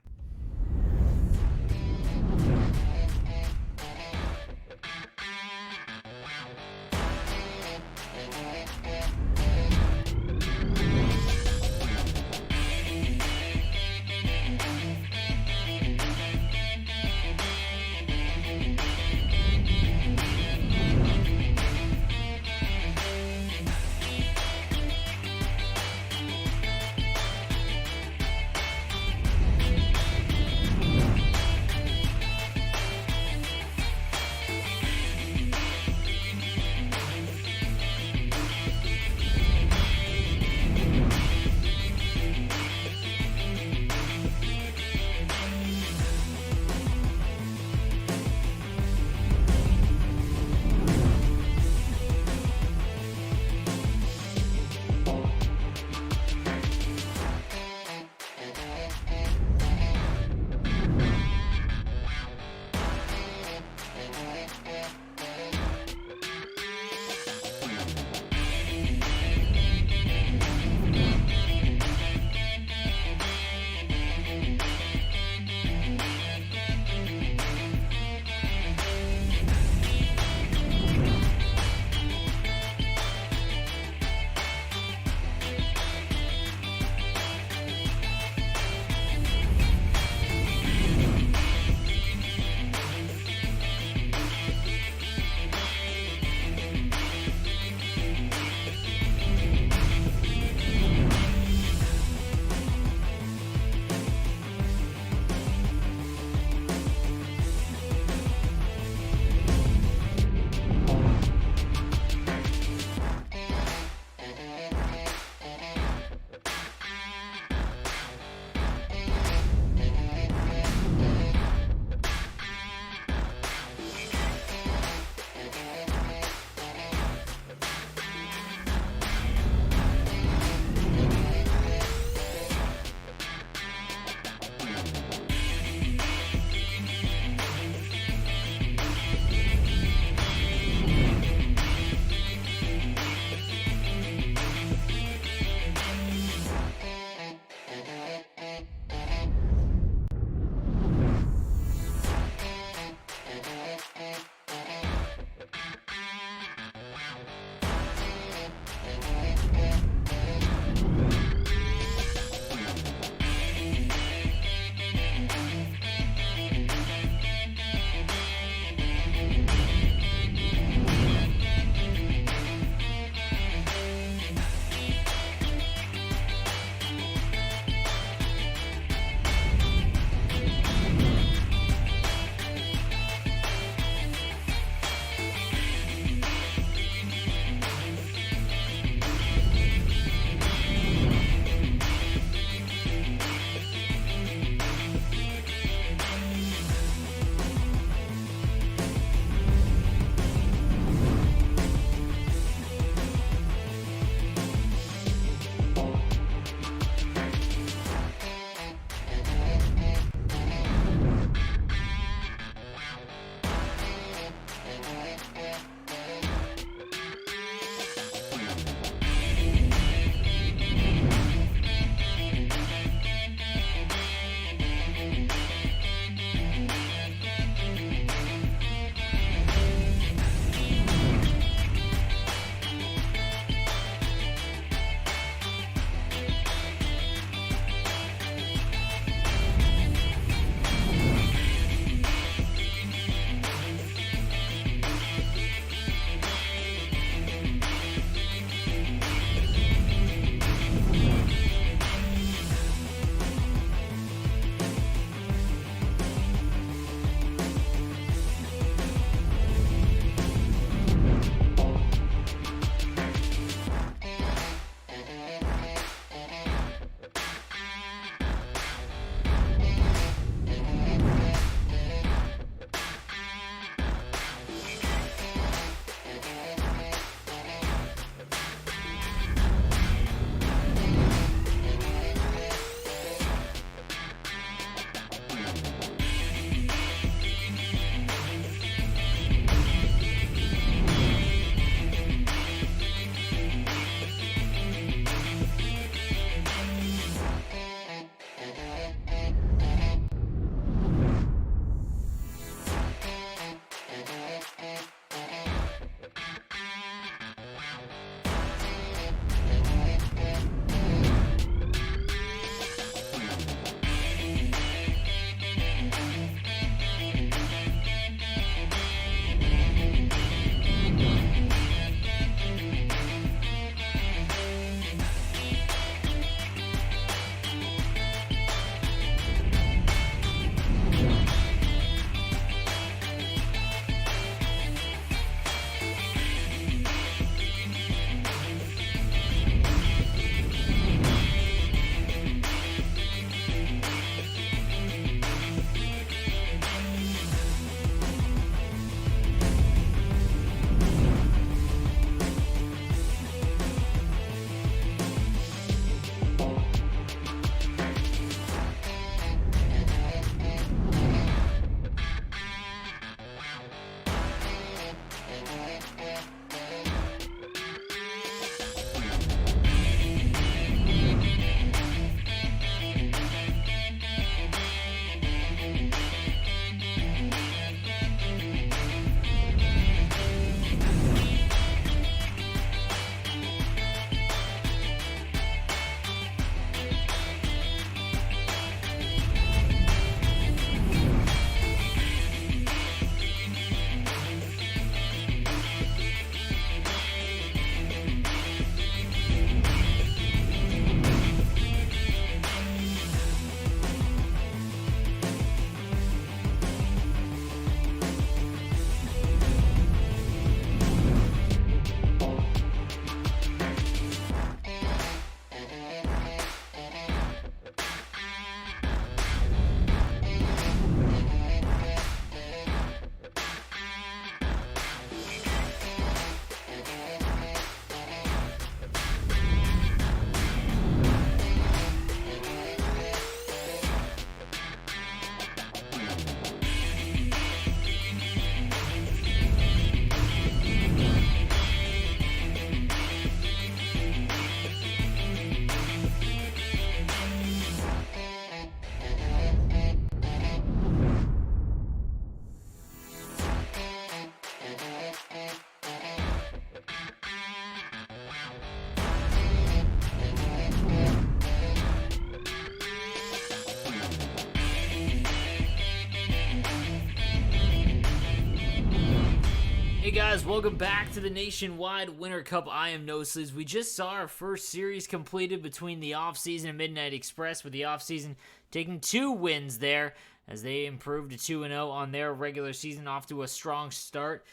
Hey guys, welcome back to the Nationwide Winter Cup. I am NoSleeves. We just saw our first series completed between the Offseason and Midnight Express, with the Offseason taking 2 wins there as they improved to 2-0 on their regular season, off to a strong start.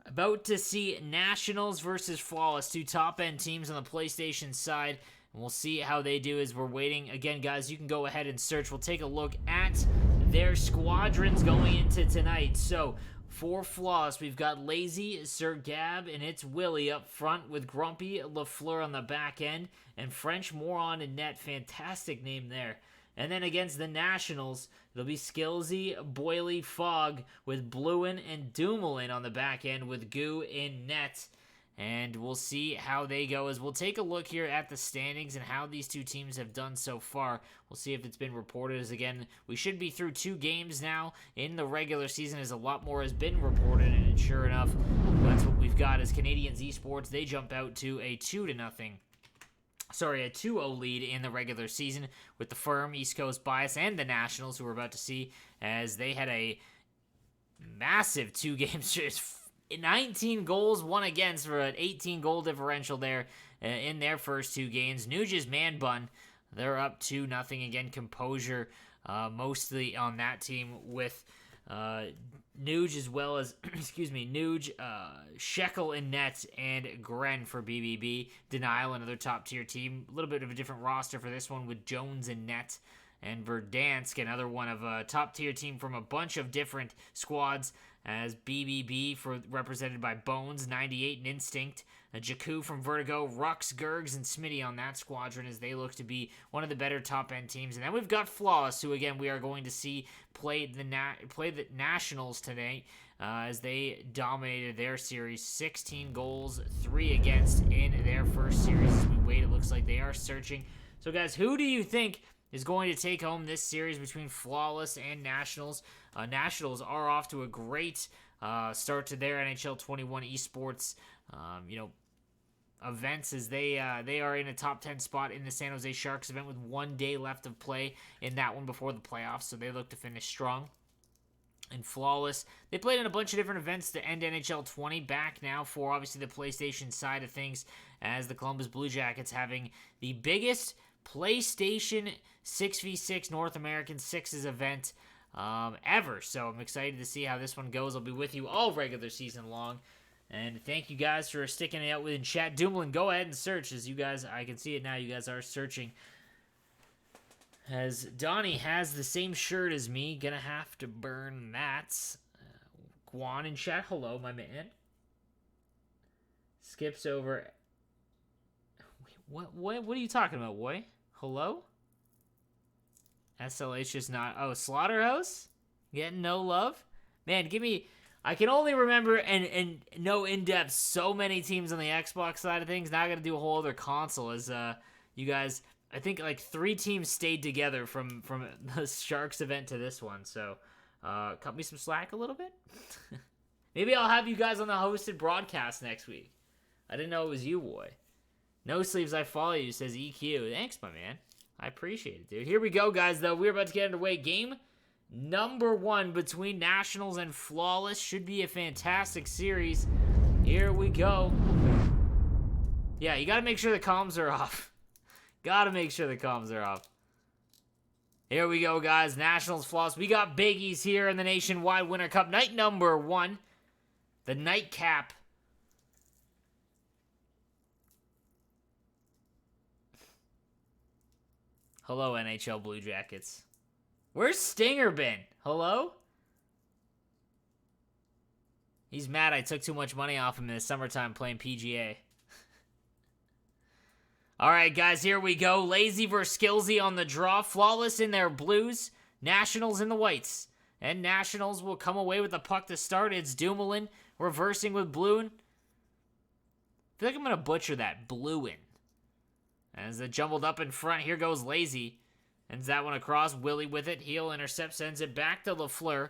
About to see Nationals versus Flawless, 2 top-end teams on the PlayStation side. And we'll see how they do as we're waiting. Again, guys, you can go ahead and search. We'll take a look at their squadrons going into tonight. So, for Flawless, we've got Lazy, Sir Gab, and it's Willie up front, with Grumpy, LaFleur on the back end, and French Moron in net. Fantastic name there. And then against the Nationals, it'll be Skillsy, Boily, Fog, with Bluin and Dumoulin on the back end, with Goo in net. And we'll see how they go as we'll take a look here at the standings and how these 2 teams have done so far. We'll see if it's been reported, as again, we should be through 2 games now in the regular season, as a lot more has been reported. And sure enough, that's what we've got as Canadians Esports. They jump out to a 2-0 a 2-0 lead in the regular season, with the Firm, East Coast Bias, and the Nationals, who we're about to see, as they had a massive 2-game series. 19 goals, 1 against, for an 18-goal differential there in their first 2 games. Nuge's man bun, they're up 2-0 again. Composure mostly on that team, with Nuge as well as, Nuge, Shekel in net, and Gren for BBB. Denial, another top-tier team. A little bit of a different roster for this one, with Jones in net. And Verdansk, another one of a top-tier team from a bunch of different squads, as BBB, represented by Bones, 98, and Instinct. Jakku from Vertigo, Rux, Gergs, and Smitty on that squadron, as they look to be one of the better top-end teams. And then we've got Flawless, who, again, we are going to see play the Nationals today, as they dominated their series. 16 goals, 3 against in their first series. As we wait, it looks like they are searching. So, guys, who do you think is going to take home this series between Flawless and Nationals? Nationals are off to a great start to their NHL 21 esports, events, as they are in a top 10 spot in the San Jose Sharks event, with 1 day left of play in that one before the playoffs, so they look to finish strong. And Flawless, they played in a bunch of different events to end NHL 20, back now for obviously the PlayStation side of things, as the Columbus Blue Jackets having the biggest PlayStation 6v6 North American Sixes event ever. So I'm excited to see how this one goes. I'll be with you all regular season long. And thank you guys for sticking it out with in chat. Dumoulin, go ahead and search, as you guys, I can see it now, you guys are searching. As Donnie has the same shirt as me, gonna have to burn that. Guan in chat, hello, my man. Skips over. What are you talking about, boy? Hello? SLH is not... Oh, Slaughterhouse? Getting no love? Man, give me... I can only remember and know in-depth so many teams on the Xbox side of things. Now I gotta do a whole other console, as you guys... I think like 3 teams stayed together from the Sharks event to this one. So, cut me some slack a little bit. Maybe I'll have you guys on the hosted broadcast next week. I didn't know it was you, boy. NoSleeves, I follow you, says EQ. Thanks, my man. I appreciate it, dude. Here we go, guys, though. We're about to get underway. Game number 1 between Nationals and Flawless. Should be a fantastic series. Here we go. Yeah, you gotta make sure the comms are off. Gotta make sure the comms are off. Here we go, guys. Nationals, Flawless. We got biggies here in the Nationwide Winter Cup. Night number 1. The nightcap. Hello, NHL Blue Jackets. Where's Stinger been? Hello? He's mad I took too much money off him in the summertime playing PGA. All right, guys, here we go. Lazy versus Skillsy on the draw. Flawless in their blues. Nationals in the whites. And Nationals will come away with the puck to start. It's Dumoulin reversing with Bluin. I feel like I'm going to butcher that. Bluin. As they jumbled up in front, here goes Lazy. Ends that one across. Willie with it. Heel intercept, sends it back to LaFleur.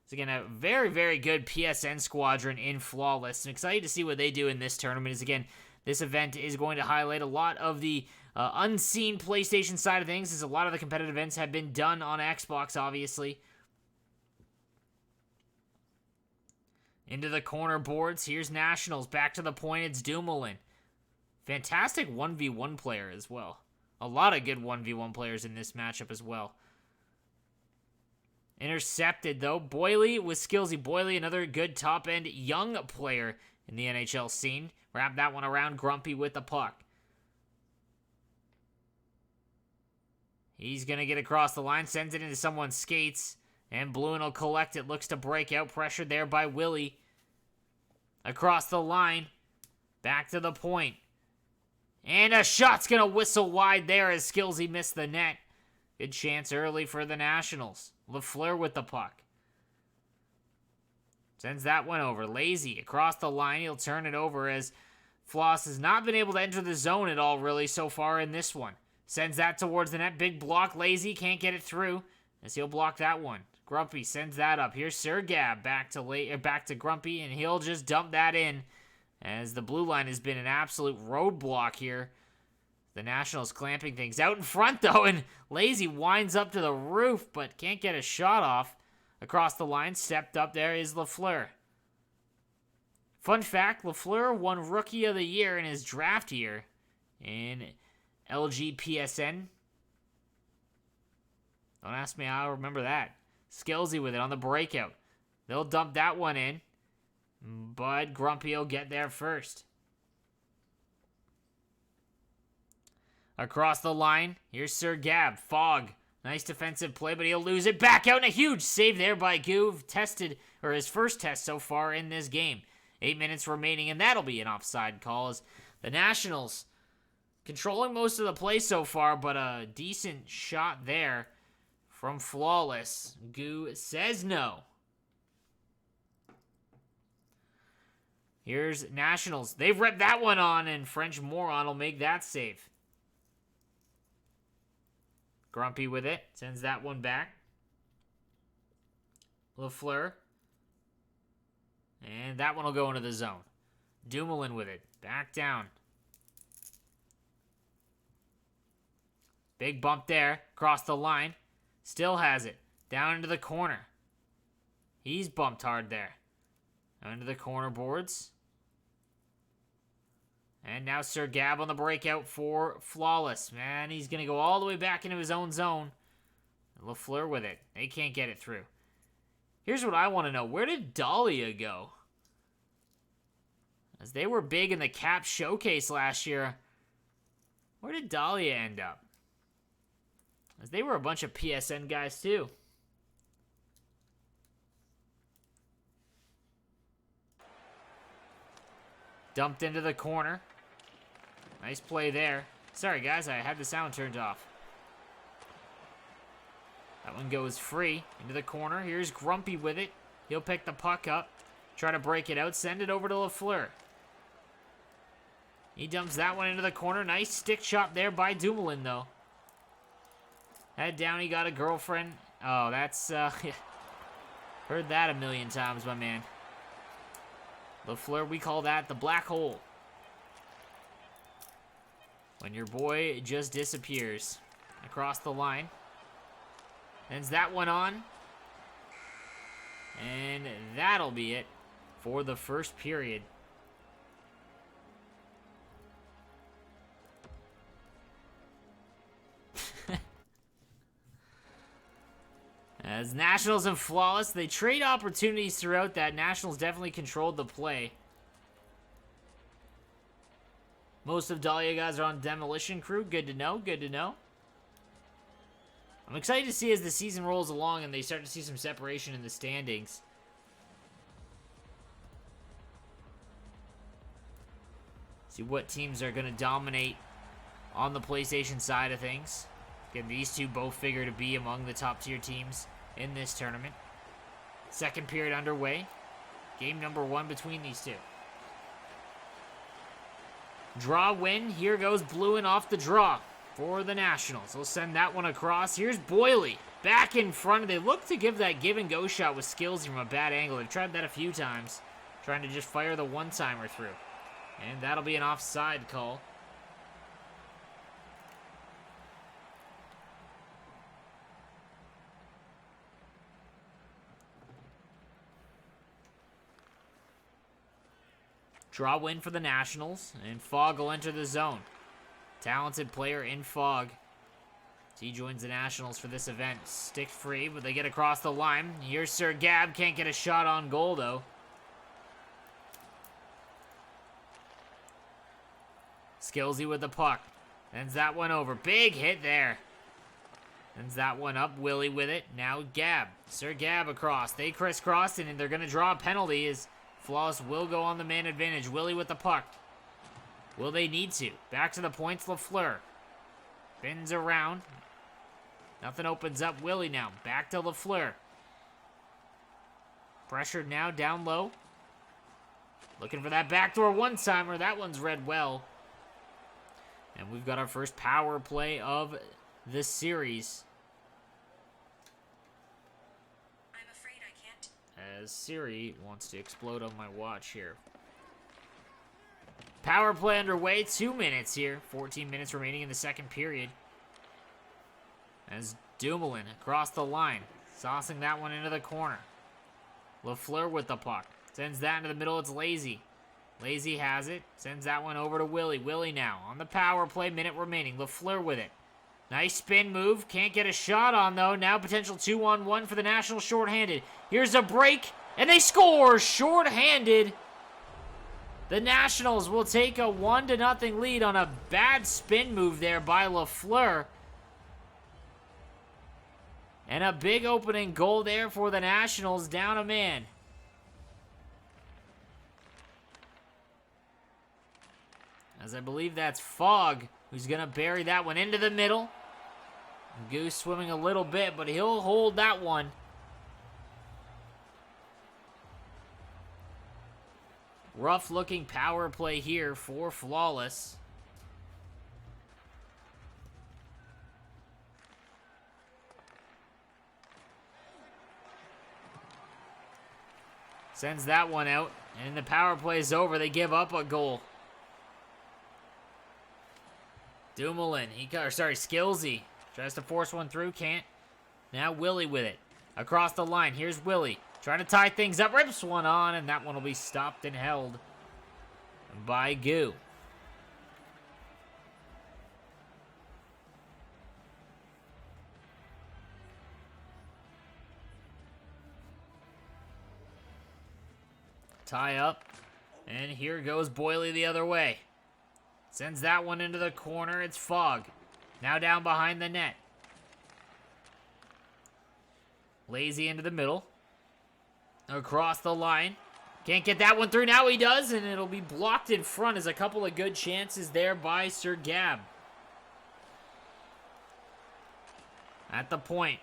So again, a very, very good PSN squadron in Flawless. I'm excited to see what they do in this tournament. As again, this event is going to highlight a lot of the unseen PlayStation side of things, as a lot of the competitive events have been done on Xbox, obviously. Into the corner boards. Here's Nationals. Back to the point. It's Dumoulin. Fantastic 1v1 player as well. A lot of good 1v1 players in this matchup as well. Intercepted, though. Boyley with skillsy. Boyley, another good top-end young player in the NHL scene. Wrap that one around. Grumpy with the puck. He's going to get across the line. Sends it into someone's skates. And Bluin will collect it. Looks to break out. Pressure there by Willie. Across the line. Back to the point. And a shot's going to whistle wide there as Skillsy missed the net. Good chance early for the Nationals. Lafleur with the puck. Sends that one over. Lazy across the line. He'll turn it over as Floss has not been able to enter the zone at all really so far in this one. Sends that towards the net. Big block. Lazy can't get it through as he'll block that one. Grumpy sends that up. Here's Sir Gab back to Grumpy, and he'll just dump that in as the blue line has been an absolute roadblock here. The Nationals clamping things out in front, though, and Lazy winds up to the roof, but can't get a shot off. Across the line, stepped up there is Lafleur. Fun fact, Lafleur won Rookie of the Year in his draft year in LGPSN. Don't ask me how I remember that. Skillsy with it on the breakout. They'll dump that one in, but Grumpy will get there first. Across the line, here's Sir Gab. Fogg, nice defensive play, but he'll lose it. Back out, and a huge save there by Goove. His first test so far in this game. 8 minutes remaining, and that'll be an offside call as the Nationals controlling most of the play so far, but a decent shot there from Flawless. Goo says no. Here's Nationals. They've ripped that one on, and French Moron will make that save. Grumpy with it. Sends that one back. Lafleur. And that one will go into the zone. Dumoulin with it. Back down. Big bump there. Across the line. Still has it. Down into the corner. He's bumped hard there. Into the corner boards. And now Sir Gab on the breakout for Flawless. Man, he's going to go all the way back into his own zone. Lafleur with it. They can't get it through. Here's what I want to know. Where did Dahlia go? As they were big in the Cap Showcase last year, where did Dahlia end up? As they were a bunch of PSN guys too. Dumped into the corner. Nice play there. Sorry, guys, I had the sound turned off. That one goes free into the corner. Here's Grumpy with it. He'll pick the puck up. Try to break it out. Send it over to Lafleur. He dumps that one into the corner. Nice stick shot there by Dumoulin, though. Head down, he got a girlfriend. Oh, that's, heard that a million times, my man. Lafleur, we call that the black hole. When your boy just disappears across the line. Ends that one on. And that'll be it for the first period. As Nationals and Flawless, they trade opportunities throughout that. Nationals definitely controlled the play. Most of Dahlia guys are on Demolition Crew. Good to know, good to know. I'm excited to see as the season rolls along and they start to see some separation in the standings. See what teams are going to dominate on the PlayStation side of things. Again, these two both figure to be among the top tier teams in this tournament. Second period underway. Game number 1 between these two. Draw win. Here goes Bluin off the draw for the Nationals. They'll send that one across. Here's Boyley back in front. They look to give that give and go shot with skills from a bad angle. They've tried that a few times, trying to just fire the one-timer through. And that'll be an offside call. Draw win for the Nationals, and Fogg will enter the zone. Talented player in Fogg. He joins the Nationals for this event. Stick free, but they get across the line. Here's Sir Gab, can't get a shot on goal though. Skillsy with the puck. Sends that one over. Big hit there. Sends that one up. Willie with it. Now Gab. Sir Gab across. They crisscross, and they're going to draw a penalty as Flawless will go on the man advantage. Willie with the puck. Will they need to? Back to the points, Lafleur. Spins around. Nothing opens up. Willie now. Back to Lafleur. Pressured now, down low. Looking for that backdoor one-timer. That one's read well. And we've got our first power play of this series. I'm afraid I can't. As Siri wants to explode on my watch here. Power play underway, 2 minutes here. 14 minutes remaining in the second period. As Dumoulin across the line, saucing that one into the corner. Lafleur with the puck. Sends that into the middle, it's Lazy. Lazy has it, sends that one over to Willie. Willie now on the power play, minute remaining. Lafleur with it. Nice spin move, can't get a shot on though. Now potential 2-on-1 for the Nationals shorthanded. Here's a break, and they score shorthanded. The Nationals will take a 1-0 lead on a bad spin move there by Lafleur. And a big opening goal there for the Nationals, down a man. As I believe that's Fogg who's going to bury that one into the middle. Goose swimming a little bit, but he'll hold that one. Rough looking power play here for Flawless. Sends that one out, and the power play is over. They give up a goal. Dumoulin, Skillsy tries to force one through, can't. Now Willie with it. Across the line, here's Willie. Trying to tie things up, rips one on, and that one will be stopped and held by Goo. Tie up, and here goes Boyley the other way. Sends that one into the corner. It's Fogg. Now down behind the net. Lazy into the middle. Across the line. Can't get that one through. Now he does, and it'll be blocked in front as a couple of good chances there by Sir Gab. At the point.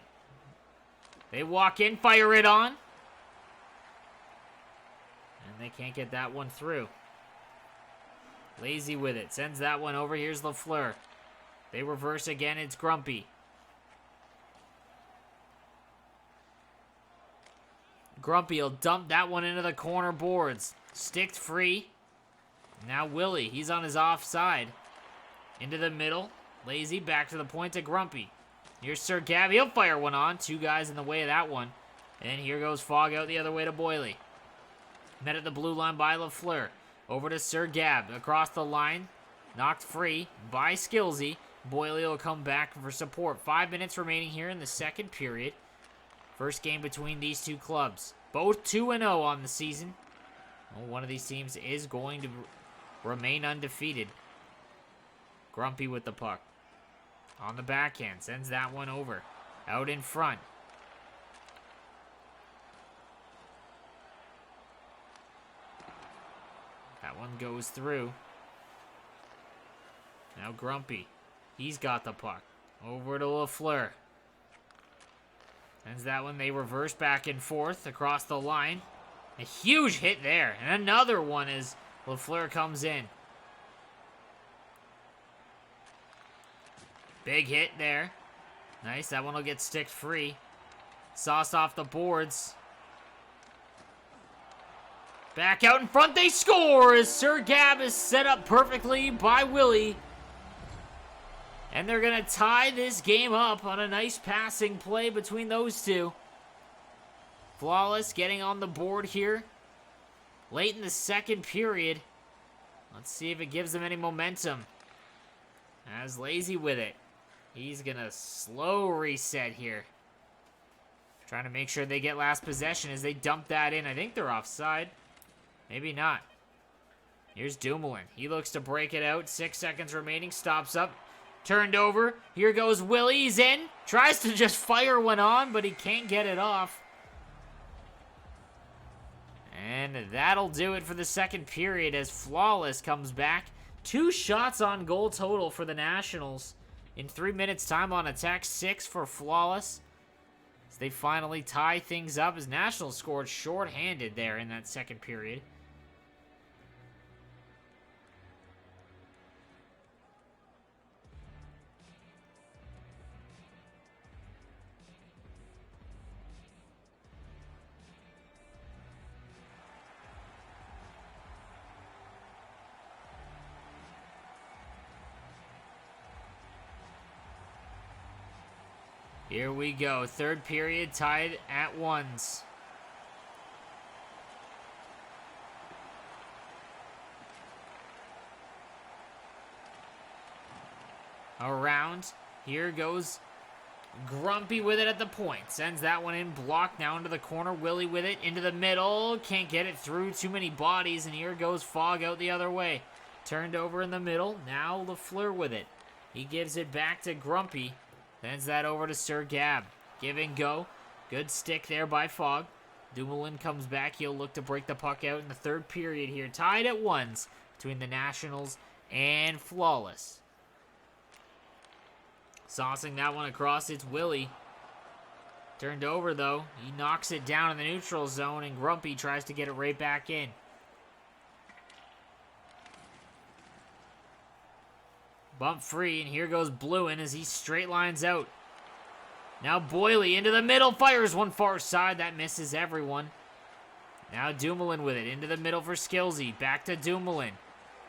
They walk in, fire it on. And they can't get that one through. Lazy with it. Sends that one over. Here's Lafleur. They reverse again. It's Grumpy. Grumpy will dump that one into the corner boards. Sticked free. Now Willie. He's on his offside. Into the middle. Lazy back to the point to Grumpy. Here's Sir Gab. He'll fire one on. Two guys in the way of that one. And here goes Fogg out the other way to Boyley. Met at the blue line by Lafleur. Over to Sir Gab. Across the line. Knocked free by Skillsy. Boyley will come back for support. 5 minutes remaining here in the second period. First game between these two clubs. Both 2-0 on the season. Well, one of these teams is going to remain undefeated. Grumpy with the puck. On the backhand. Sends that one over. Out in front. That one goes through. Now Grumpy. He's got the puck. Over to Lafleur. Sends that one. They reverse back and forth across the line. A huge hit there. And another one as Lafleur comes in. Big hit there. Nice. That one will get sticked free. Sauce off the boards. Back out in front, they score as Sir Gab is set up perfectly by Willie. And they're going to tie this game up on a nice passing play between those two. Flawless getting on the board here. Late in the second period. Let's see if it gives them any momentum. As Lazy with it. He's going to slow reset here. Trying to make sure they get last possession as they dump that in. I think they're offside. Maybe not. Here's Dumoulin. He looks to break it out. 6 seconds remaining. Stops up. Turned over. Here goes Willie. He's in. Tries to just fire one on, but he can't get it off. And that'll do it for the second period as Flawless comes back. 2 shots on goal total for the Nationals. In 3 minutes time on attack, 6 for Flawless. As they finally tie things up as Nationals scored shorthanded there in that second period. Here we go. Third period tied at 1s. Around. Here goes Grumpy with it at the point. Sends that one in. Blocked now into the corner. Willie with it. Into the middle. Can't get it through. Too many bodies. And here goes Fogg out the other way. Turned over in the middle. Now LaFleur with it. He gives it back to Grumpy. Sends that over to Sir Gab. Give and go. Good stick there by Fogg. Dumoulin comes back. He'll look to break the puck out in the third period here. Tied at 1s between the Nationals and Flawless. Saucing that one across. It's Willie. Turned over, though. He knocks it down in the neutral zone, and Grumpy tries to get it right back in. Bump free, and here goes Bluin as he straight lines out. Now Boyley into the middle, fires one far side. That misses everyone. Now Dumoulin with it, into the middle for Skillsy. Back to Dumoulin.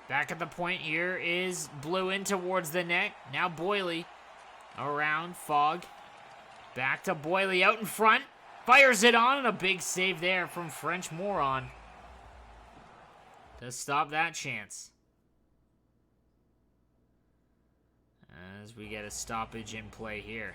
Back at the point here is Bluin towards the net. Now Boyley around Fogg. Back to Boyley out in front. Fires it on, and a big save there from French Moron to stop that chance. As we get a stoppage in play here.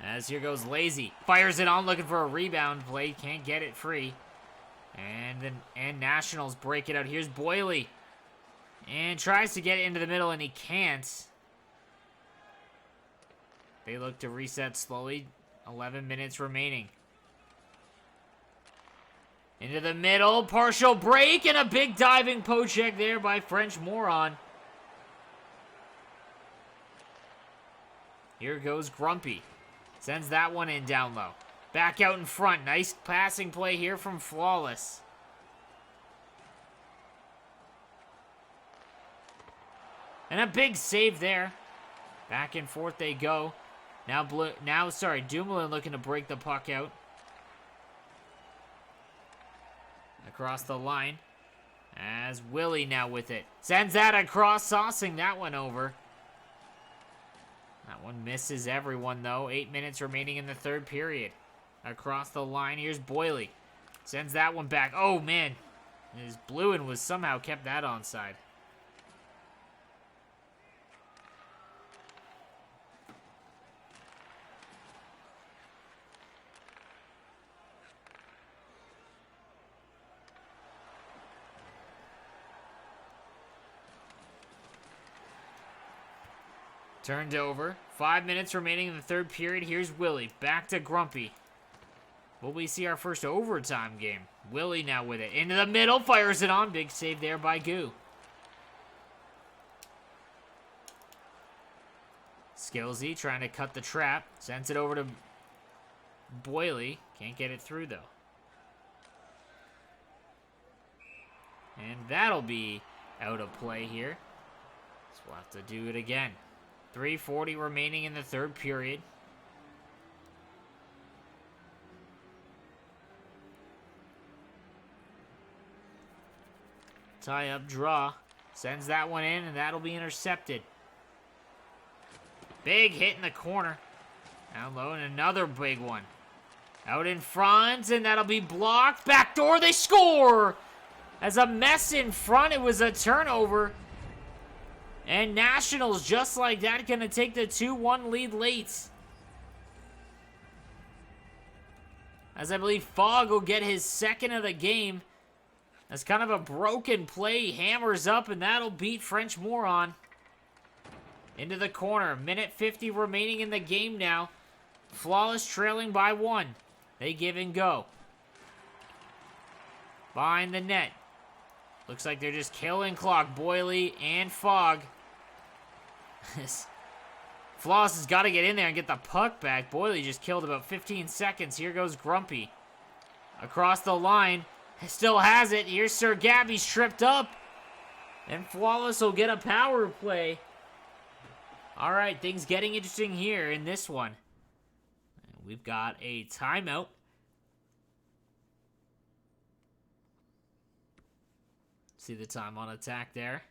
As here goes Lazy. Fires it on, looking for a rebound play. Can't get it free. And Nationals break it out. Here's Boyley. And tries to get it into the middle, and he can't. They look to reset slowly. 11 minutes remaining. Into the middle, partial break, and a big diving poke check there by French Moron. Here goes Grumpy. Sends that one in down low. Back out in front. Nice passing play here from Flawless. And a big save there. Back and forth they go. Dumoulin looking to break the puck out. Across the line. As Willie now with it. Sends that across, saucing that one over. That one misses everyone, though. 8 minutes remaining in the third period. Across the line, here's Boyley. Sends that one back. Oh, man. His Bluin was somehow kept that onside. Turned over. 5 minutes remaining in the third period. Here's Willie. Back to Grumpy. Will we see our first overtime game? Willie now with it. Into the middle. Fires it on. Big save there by Goo. Skillsy trying to cut the trap. Sends it over to Boyley. Can't get it through, though. And that'll be out of play here. So we'll have to do it again. 3:40 remaining in the third period. Tie up draw. Sends that one in, and that'll be intercepted. Big hit in the corner. Down low, and another big one. Out in front, and that'll be blocked. Backdoor, they score! As a mess in front, it was a turnover. And Nationals, just like that, gonna take the 2-1 lead late. As I believe Fogg will get his second of the game. That's kind of a broken play. He hammers up, and that'll beat French Moron. Into the corner. Minute 50 remaining in the game now. Flawless trailing by 1. They give and go. Behind the net. Looks like they're just killing clock. Boyley and Fogg. Flawless has got to get in there and get the puck back. Boyley just killed about 15 seconds. Here goes Grumpy. Across the line. Still has it. Here's Sir Gabby's tripped up. And Flawless will get a power play. All right, things getting interesting here in this one. We've got a timeout. See the time on attack there.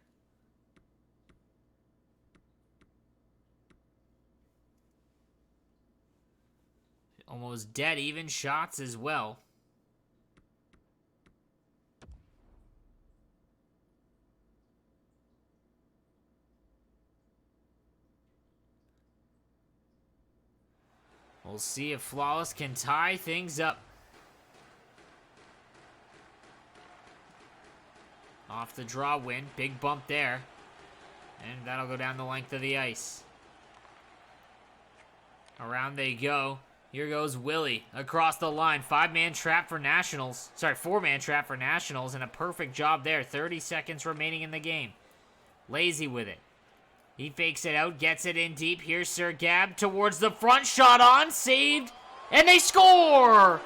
Almost dead even shots as well. We'll see if Flawless can tie things up. Off the draw win. Big bump there. And that'll go down the length of the ice. Around they go. Here goes Willie across the line. 5-man trap for Nationals. Sorry, 4-man trap for Nationals. And a perfect job there. 30 seconds remaining in the game. Lazy with it. He fakes it out, gets it in deep. Here's Sir Gab towards the front. Shot on, saved, and they score!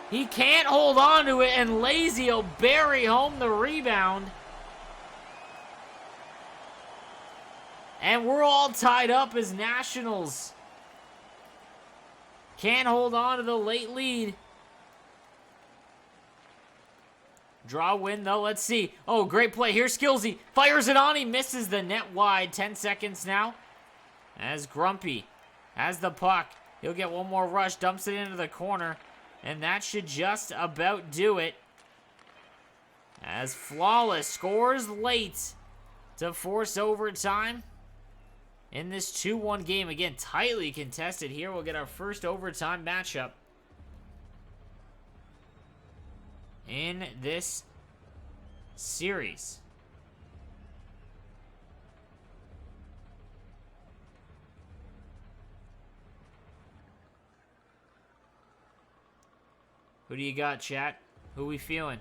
He can't hold on to it, and Lazy will bury home the rebound. And we're all tied up as Nationals can't hold on to the late lead. Draw win, though. Let's see. Oh, great play. Here's Skillsy. Fires it on. He misses the net wide. 10 seconds now. As Grumpy has the puck. He'll get one more rush. Dumps it into the corner. And that should just about do it. As Flawless scores late to force overtime in this 2-1 game. Again, tightly contested here. We'll get our first overtime matchup in this series. Who do you got, chat? Who we feeling?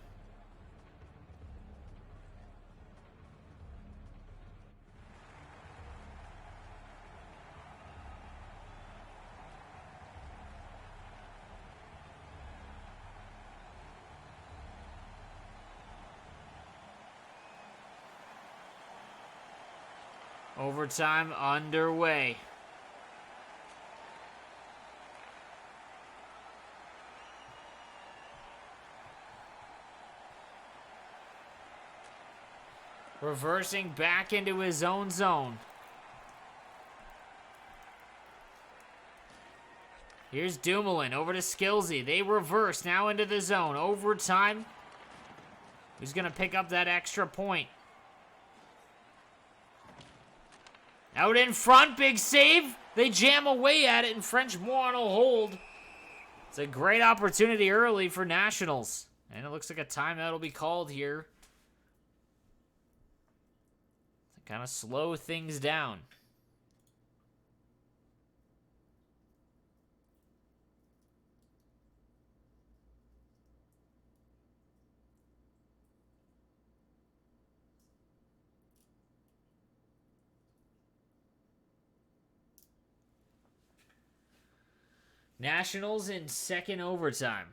Overtime underway. Reversing back into his own zone. Here's Dumoulin over to Skillsy. They reverse now into the zone. Overtime. Who's going to pick up that extra point? Out in front, big save. They jam away at it, and French Moron will hold. It's a great opportunity early for Nationals. And it looks like a timeout will be called here to kind of slow things down. Nationals in second overtime.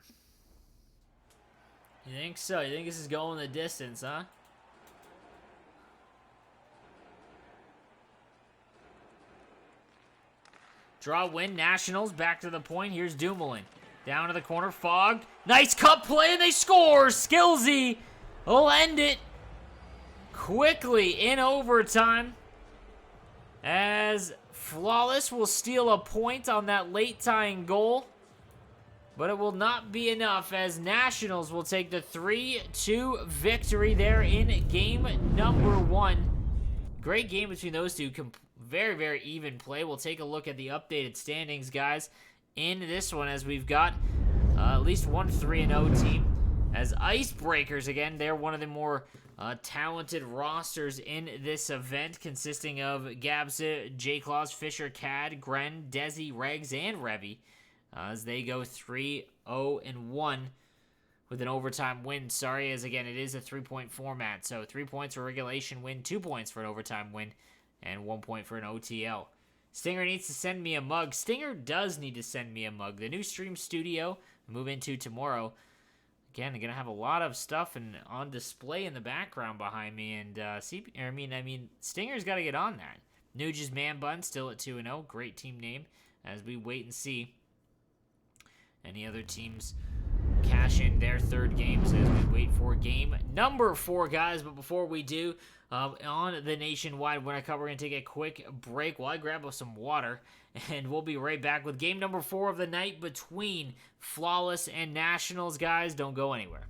You think so? You think this is going the distance, huh? Draw win, Nationals back to the point. Here's Dumoulin. Down to the corner, Fogg. Nice cut play, and they score! Skillsy will end it quickly in overtime. as Flawless will steal a point on that late tying goal. But it will not be enough as Nationals will take the 3-2 victory there in game number 1. Great game between those two. Very, very even play. We'll take a look at the updated standings, guys, in this one as we've got at least one 3-0 team. As Icebreakers, again, they're one of the more talented rosters in this event, consisting of Gabsa, J-Claws, Fisher, Cad, Gren, Desi, Regs, and Revy. As they go 3-0-1 with an overtime win. Sorry, as again, it is a 3-point format. So 3 points for regulation win, 2 points for an overtime win, and 1 point for an OTL. Stinger needs to send me a mug. Stinger does need to send me a mug. The new stream studio I move into tomorrow. Again, I'm going to have a lot of stuff on display in the background behind me. And Stinger's got to get on that. Nuge's Man Bun still at 2-0. Great team name as we wait and see any other teams cash in their third games as we wait for game number 4, guys. But before we do, on the Nationwide Winter Cup, we're going to take a quick break while I grab some water. And we'll be right back with game number 4 of the night between Flawless and Nationals. Guys, don't go anywhere.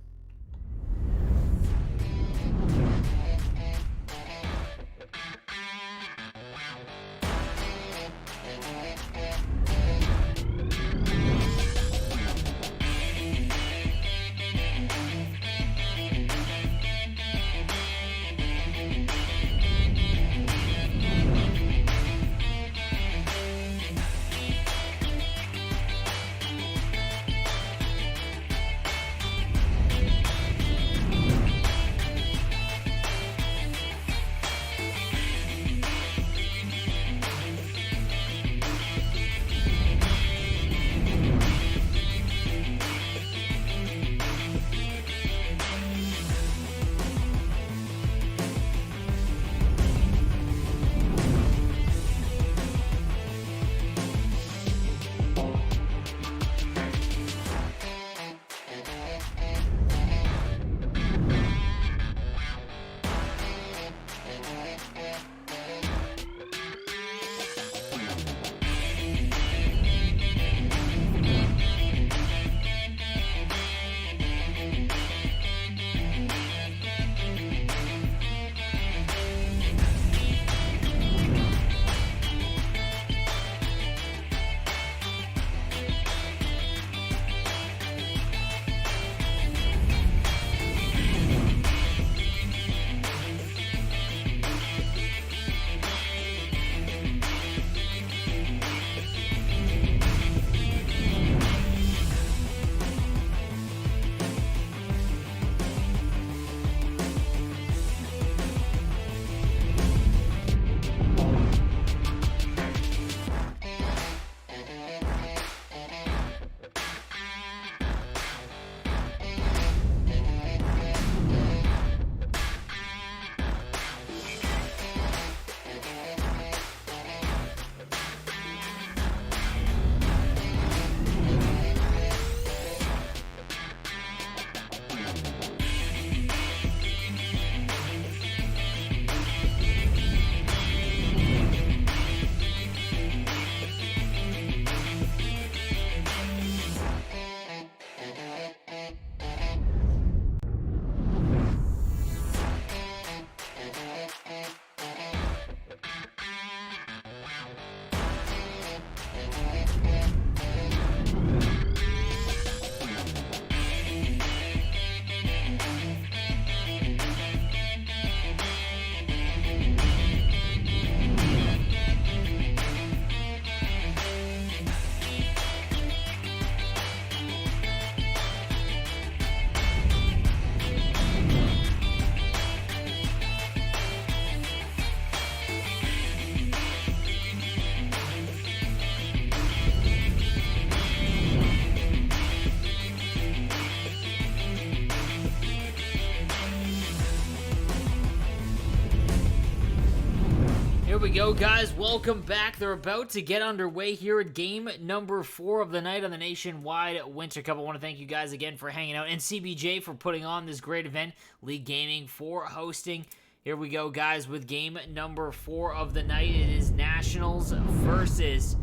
Here we go, guys. Welcome back. They're about to get underway here at game number 4 of the night on the Nationwide Winter Cup. I want to thank you guys again for hanging out, and CBJ for putting on this great event, League Gaming for hosting, Here we go, guys, with game number 4 of the night. It is Nationals versus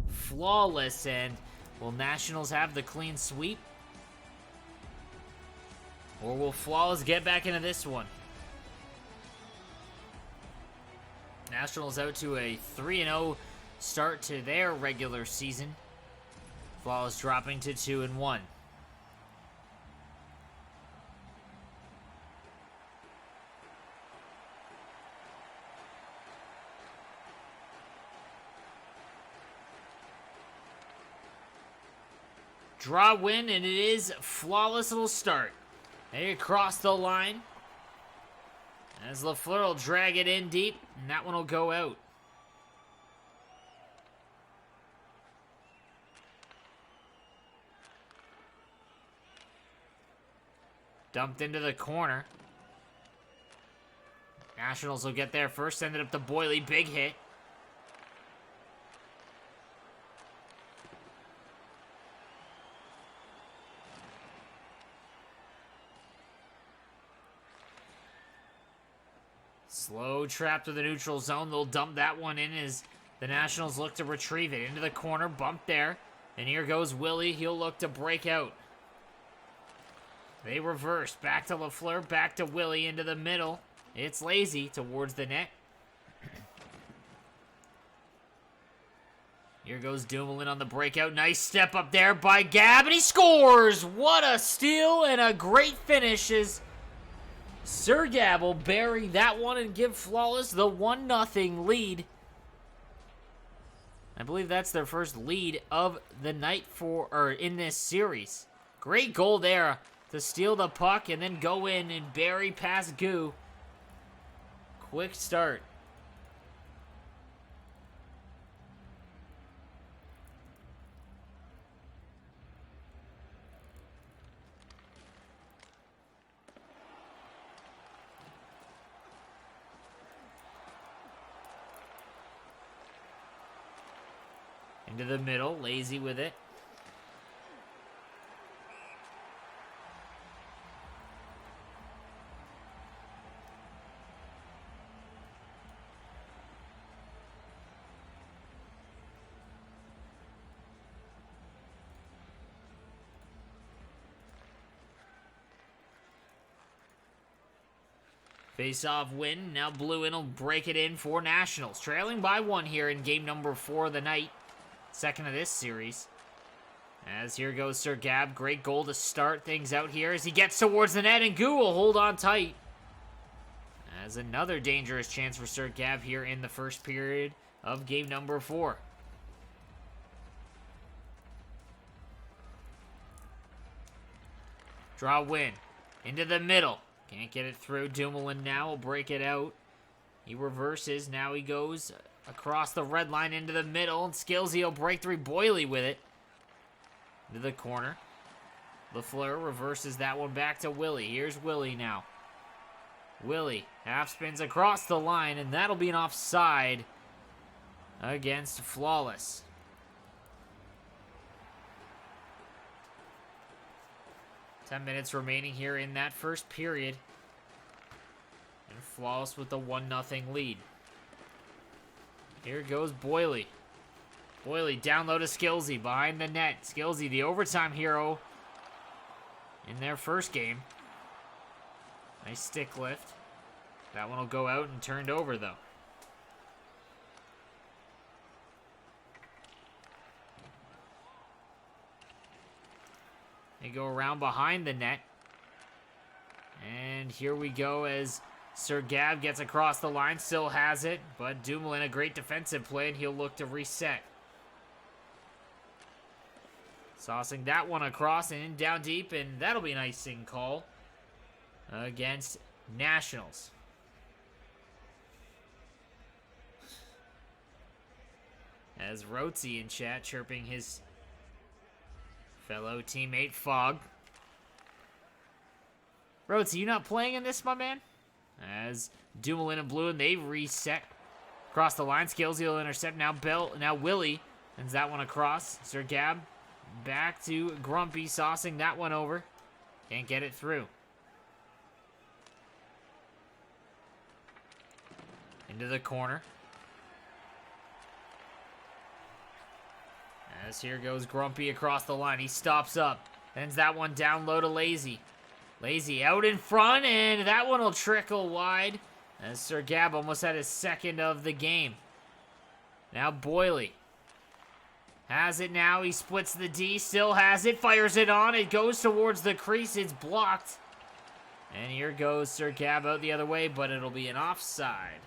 Flawless. And will Nationals have the clean sweep? Or will Flawless get back into this one? Nationals out to a 3-0 start to their regular season. Flawless dropping to 2-1. Draw win, and it is Flawless will start. They cross the line. As LaFleur will drag it in deep, and that one will go out. Dumped into the corner. Nationals will get there first, send it up to Boyley, big hit. Slow trap to the neutral zone. They'll dump that one in as the Nationals look to retrieve it. Into the corner, bump there. And here goes Willie. He'll look to break out. They reverse. Back to LaFleur, back to Willie into the middle. It's lazy towards the net. Here goes Dumoulin on the breakout. Nice step up there by Gab, and he scores! What a steal and a great finish as Sir Gab will bury that one and give Flawless the 1-0 lead. I believe that's their first lead of the night in this series. Great goal there to steal the puck and then go in and bury past Goo. Quick start. Into the middle, lazy with it. Face-off win. Now Blue In will break it in for Nationals. Trailing by 1 here in game number 4 of the night. Second of this series. As here goes Sir Gab. Great goal to start things out here as he gets towards the net, and Goo will hold on tight. As another dangerous chance for Sir Gab here in the first period of game number 4. Draw win. Into the middle. Can't get it through. Dumoulin now will break it out. He reverses. Now he goes across the red line into the middle. And Skillsy will break through. Boyley with it. Into the corner. LaFleur reverses that one back to Willie. Here's Willie now. Willie half spins across the line. And that'll be an offside against Flawless. 10 minutes remaining here in that first period. And Flawless with the 1-0 lead. Here goes Boyley. Boyley down low to Skillsy behind the net. Skillsy, the overtime hero in their first game. Nice stick lift. That one will go out and turned over though. They go around behind the net. And here we go as Sir Gab gets across the line. Still has it. But Dumoulin, a great defensive play, and he'll look to reset. Saucing that one across and in down deep. And that'll be an icing call against Nationals. As Rotzi in chat chirping his fellow teammate Fogg. Rhodes, you not playing in this, my man? As Dumoulin and Blue, and they reset across the line. Skillsy will intercept. Now Willie sends that one across. Sir Gab back to Grumpy, saucing that one over. Can't get it through. Into the corner. As here goes Grumpy across the line. He stops up. Sends that one down low to Lazy. Lazy out in front, and that one will trickle wide. As Sir Gab almost had his second of the game. Now Boyley. Has it now. He splits the D. Still has it. Fires it on. It goes towards the crease. It's blocked. And here goes Sir Gab out the other way, but it'll be an offside.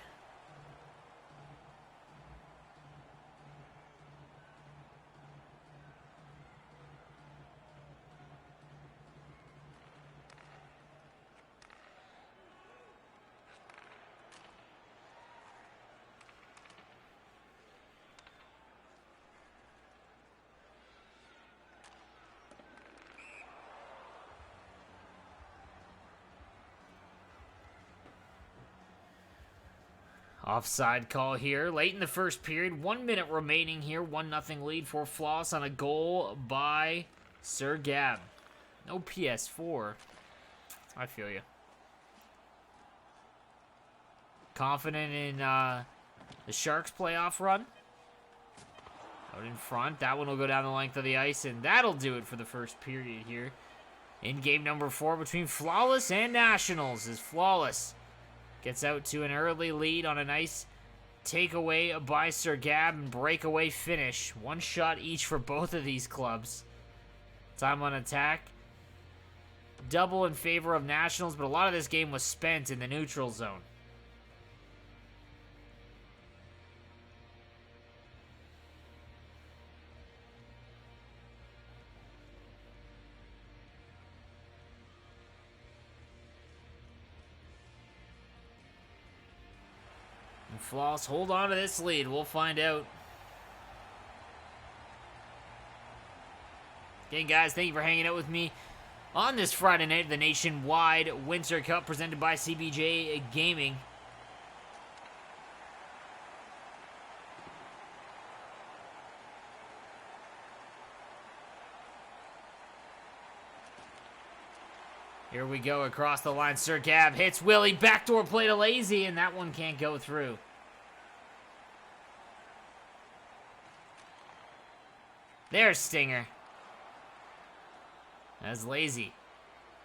Offside call here. Late in the first period. 1 minute remaining here. 1-0 lead for Floss on a goal by Sir Gab. No PS4. I feel you. Confident in the Sharks playoff run. Out in front. That one will go down the length of the ice, and that'll do it for the first period here. In game number 4 between Flawless and Nationals as Flawless gets out to an early lead on a nice takeaway by Sir Gab and breakaway finish. One shot each for both of these clubs. Time on attack. Double in favor of Nationals, but a lot of this game was spent in the neutral zone. And Floss hold on to this lead. We'll find out. Again, guys, thank you for hanging out with me on this Friday night of the Nationwide Winter Cup presented by CBJ Gaming. Here we go across the line. Sir Gab hits Willie. Backdoor play to Lazy, and that one can't go through. There's Stinger. That's Lazy.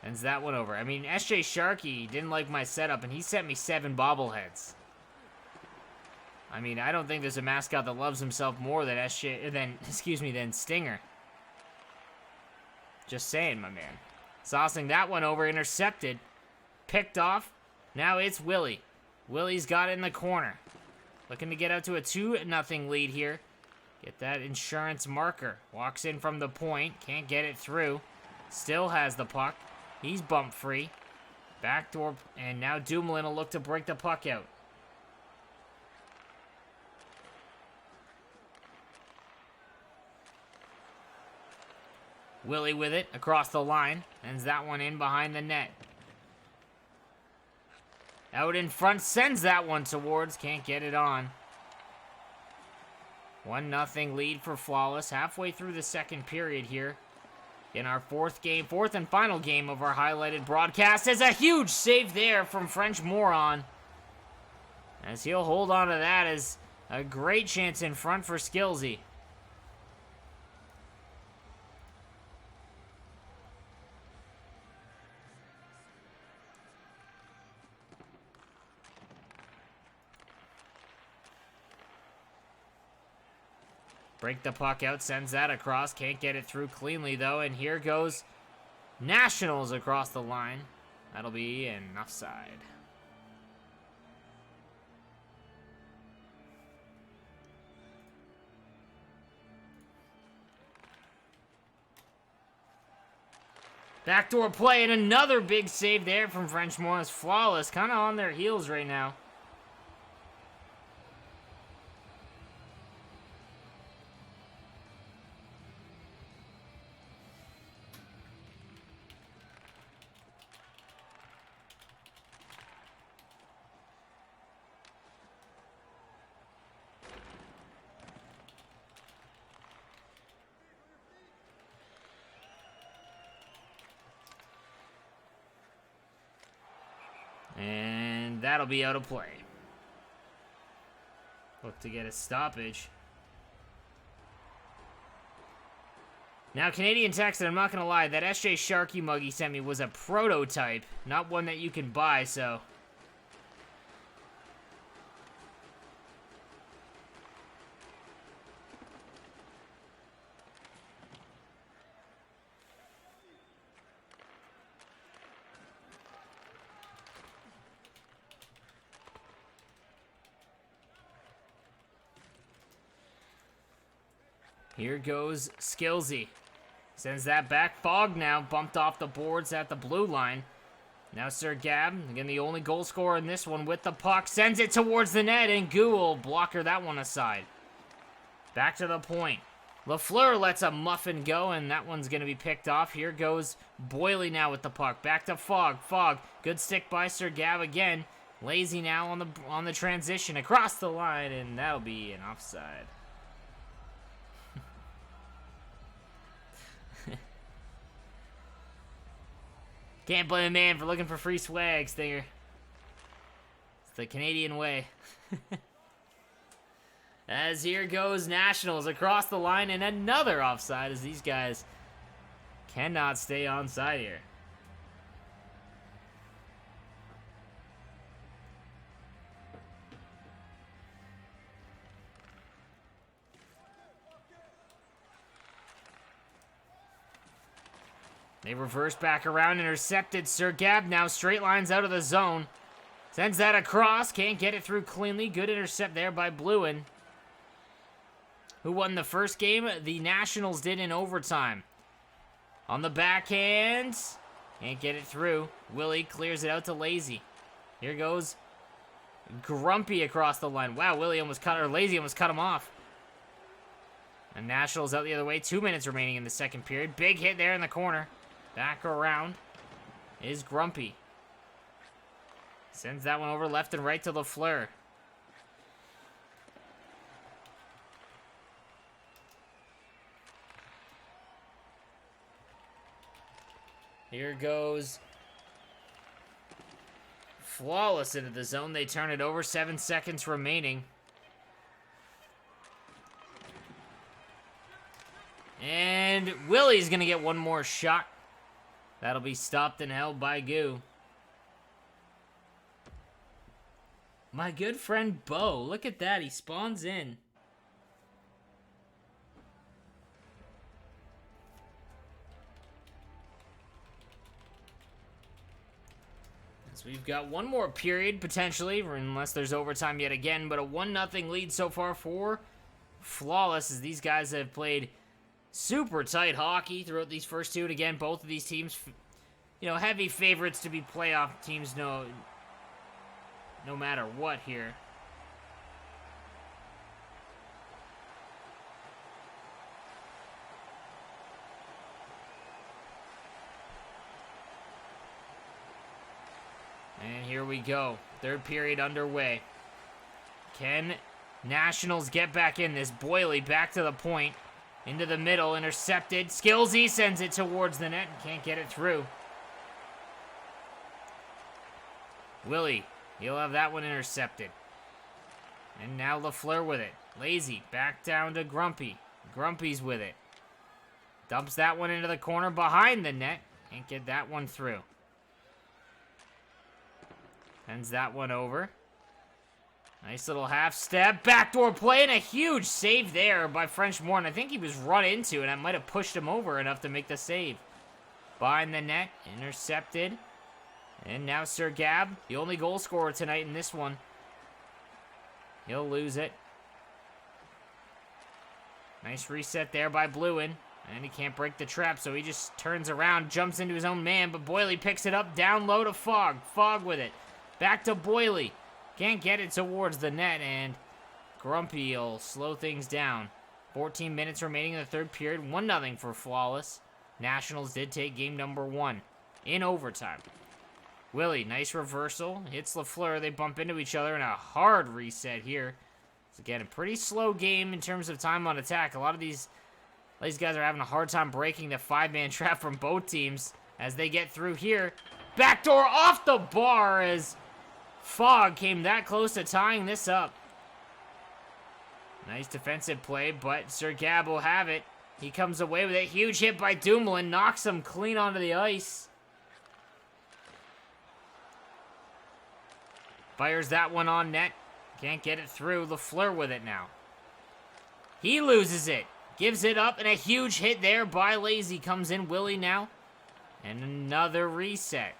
Ends that one over. I mean, SJ Sharkey didn't like my setup, and he sent me 7 bobbleheads. I mean, I don't think there's a mascot that loves himself more than than Stinger. Just saying, my man. Saucing that one over, intercepted. Picked off. Now it's Willie. Willie's got it in the corner. Looking to get out to a 2-0 lead here. Get that insurance marker. Walks in from the point. Can't get it through. Still has the puck. He's bump free. Backdoor, and now Dumoulin will look to break the puck out. Willie with it across the line. Ends that one in behind the net. Out in front, sends that one towards. Can't get it on. 1-0 lead for Flawless. Halfway through the second period here. In our fourth and final game of our highlighted broadcast. There's a huge save there from French Moron. As he'll hold on to that as a great chance in front for Skillsy. Break the puck out, sends that across. Can't get it through cleanly, though. And here goes Nationals across the line. That'll be an offside. Backdoor play and another big save there from French Morris. Flawless, kind of on their heels right now. And that'll be out of play. Look to get a stoppage. Now, Canadian texted, I'm not going to lie, that SJ Sharky mug he sent me was a prototype, not one that you can buy, so... Here goes Skillsy. Sends that back. Fogg now bumped off the boards at the blue line. Now Sir Gab, again the only goal scorer in this one with the puck. Sends it towards the net, and Gou will blocker that one aside. Back to the point. Lafleur lets a muffin go, and that one's going to be picked off. Here goes Boyley now with the puck. Back to Fogg. Fogg, good stick by Sir Gab again. Lazy now on the transition across the line, and that'll be an offside. Can't blame a man for looking for free swag, Stinger. It's the Canadian way. As here goes Nationals across the line, and another offside as these guys cannot stay onside here. They reverse back around, intercepted. Sir Gab now straight lines out of the zone. Sends that across, can't get it through cleanly. Good intercept there by Bluin. Who won the first game? The Nationals did in overtime. On the backhand, can't get it through. Willie clears it out to Lazy. Here goes Grumpy across the line. Wow, Willie almost cut, or Lazy almost cut him off. And Nationals out the other way. 2 minutes remaining in the second period. Big hit there in the corner. Back around is Grumpy. Sends that one over left and right to Lafleur. Here goes Flawless into the zone. They turn it over. 7 seconds remaining. And Willie's going to get one more shot. That'll be stopped and held by Gou. My good friend Bo. Look at that. He spawns in. So we've got one more period, potentially, unless there's overtime yet again. But a 1-0 lead so far for Flawless, as these guys have played super tight hockey throughout these first two. And again, both of these teams, you know, heavy favorites to be playoff teams, no matter what here. And here we go. Third period underway. Can Nationals get back in this? Boyley back to the point. Into the middle, intercepted. Skillsy sends it towards the net and can't get it through. Willie, he'll have that one intercepted. And now Lafleur with it. Lazy, back down to Grumpy. Grumpy's with it. Dumps that one into the corner behind the net. Can't get that one through. Sends that one over. Nice little half step. Backdoor play and a huge save there by French Morton. I think he was run into and I might have pushed him over enough to make the save. Behind the net. Intercepted. And now Sir Gab, the only goal scorer tonight in this one. He'll lose it. Nice reset there by Bluin. And he can't break the trap, so he just turns around, jumps into his own man, but Boyley picks it up, down low to Fogg. Fogg with it. Back to Boyley. Can't get it towards the net, and Grumpy will slow things down. 14 minutes remaining in the third period. 1-0 for Flawless. Nationals did take game number 1 in overtime. Willie, nice reversal. Hits Lafleur. They bump into each other in a hard reset here. It's, again, a pretty slow game in terms of time on attack. A lot of these guys are having a hard time breaking the 5-man trap from both teams as they get through here. Backdoor off the bar as Fogg came that close to tying this up. Nice defensive play, but Sir Gab will have it. He comes away with it. Huge hit by Dumoulin. Knocks him clean onto the ice. Fires that one on net. Can't get it through. Lafleur with it now. He loses it. Gives it up, and a huge hit there by Lazy. Comes in Willie now. And another reset.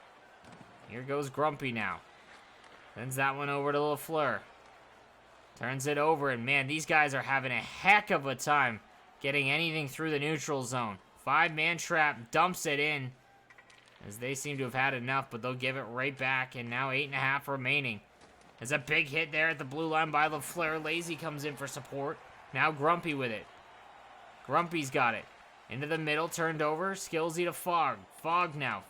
Here goes Grumpy now. Sends that one over to Lafleur. Turns it over, and man, these guys are having a heck of a time getting anything through the neutral zone. 5-man trap, dumps it in, as they seem to have had enough, but they'll give it right back, and now 8.5 remaining. There's a big hit there at the blue line by Lafleur. Lazy comes in for support. Now Grumpy with it. Grumpy's got it. Into the middle, turned over. Skillsy to Fogg. Fogg now.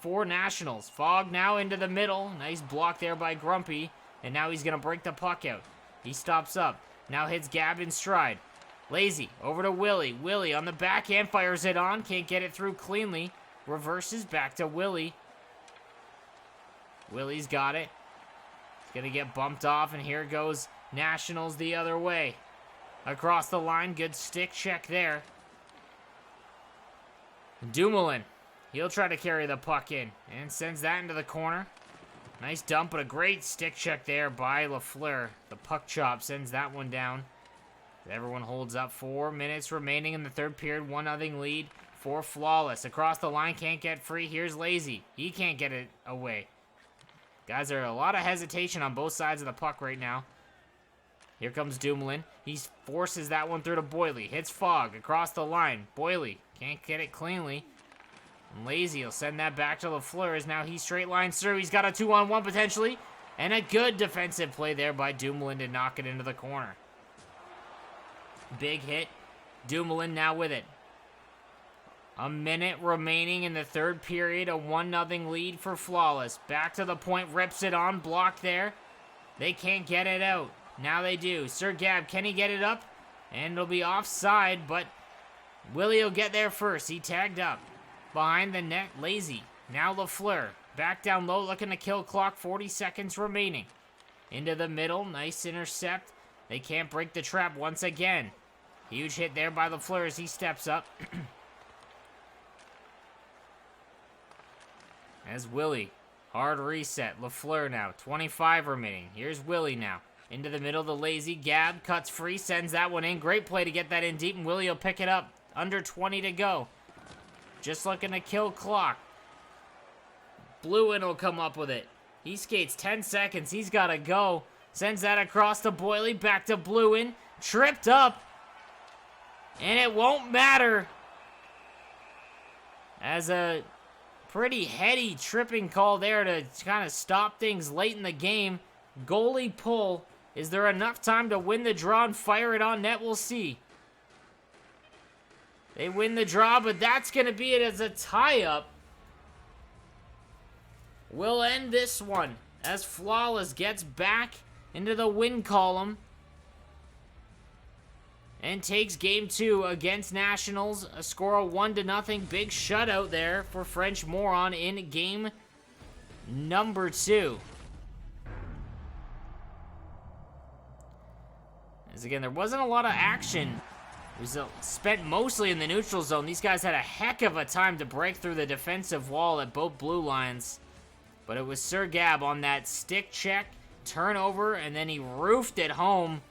Four Nationals. Fogg now into the middle. Nice block there by Grumpy. And now he's going to break the puck out. He stops up. Now hits Gab in stride. Lazy. Over to Willie. Willie on the backhand. Fires it on. Can't get it through cleanly. Reverses back to Willie. Willie's got it. Going to get bumped off. And here goes Nationals the other way. Across the line. Good stick check there. Dumoulin. He'll try to carry the puck in. And sends that into the corner. Nice dump, but a great stick check there by Lafleur. The puck chop sends that one down. Everyone holds up. 4 minutes remaining in the third period. 1-0 lead for Flawless. Across the line, can't get free. Here's Lazy. He can't get it away. Guys, there are a lot of hesitation on both sides of the puck right now. Here comes Dumoulin. He forces that one through to Boyley. Hits Fogg across the line. Boyley can't get it cleanly. Lazy will send that back to Lafleur as now he straight lines through. He's got a 2-on-1 potentially. And a good defensive play there by Dumoulin to knock it into the corner. Big hit. Dumoulin now with it. A minute remaining in the third period. A 1-0 lead for Flawless. Back to the point. Rips it on. Blocked there. They can't get it out. Now they do. Sir Gab, can he get it up? And it'll be offside, but Willie will get there first. He tagged up. Behind the net, Lazy. Now Lafleur. Back down low, looking to kill clock. 40 seconds remaining. Into the middle. Nice intercept. They can't break the trap once again. Huge hit there by Lafleur as he steps up. As Willie. Hard reset. Lafleur now. 25 remaining. Here's Willie now. Into the middle, the Lazy. Gab cuts free. Sends that one in. Great play to get that in deep, and Willie will pick it up. Under 20 to go. Just looking to kill clock. Bluin will come up with it. He skates 10 seconds. He's got to go. Sends that across to Boyley. Back to Bluin. Tripped up. And it won't matter. As a pretty heady tripping call there to kind of stop things late in the game. Goalie pull. Is there enough time to win the draw and fire it on net? We'll see. They win the draw, but that's going to be it as a tie-up. We'll end this one as Flawless gets back into the win column and takes game 2 against Nationals. A score of 1-0. Big shutout there for French Moron in game number 2. As again, there wasn't a lot of action. It was spent mostly in the neutral zone. These guys had a heck of a time to break through the defensive wall at both blue lines. But it was Sir Gab on that stick check, turnover, and then he roofed it home.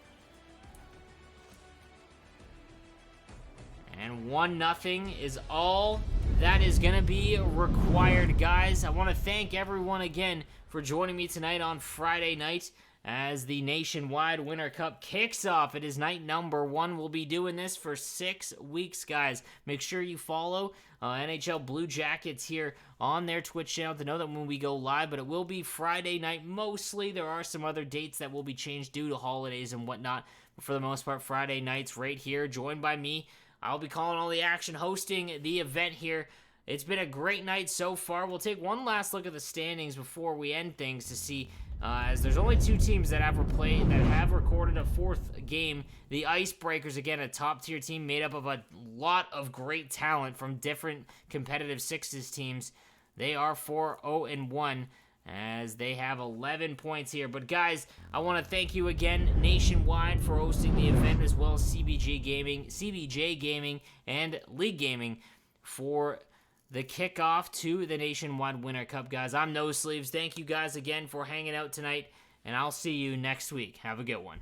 And 1-0 is all that is going to be required, guys. I want to thank everyone again for joining me tonight on Friday night. As the Nationwide Winter Cup kicks off, it is night number 1. We'll be doing this for 6 weeks, guys. Make sure you follow NHL Blue Jackets here on their Twitch channel to know that when we go live, but it will be Friday night mostly. There are some other dates that will be changed due to holidays and whatnot, but for the most part, Friday nights right here, joined by me. I'll be calling all the action, hosting the event here. It's been a great night so far. We'll take one last look at the standings before we end things to see as there's only 2 teams that have recorded a 4th game. The Icebreakers, again, a top-tier team made up of a lot of great talent from different competitive Sixes teams. They are 4-0-1. as they have 11 points here. But guys, I want to thank you again, Nationwide, for hosting the event, as well as CBJ Gaming, and League Gaming for the kickoff to the Nationwide Winter Cup. Guys, I'm NoSleeves. Thank you guys again for hanging out tonight, and I'll see you next week. Have a good one.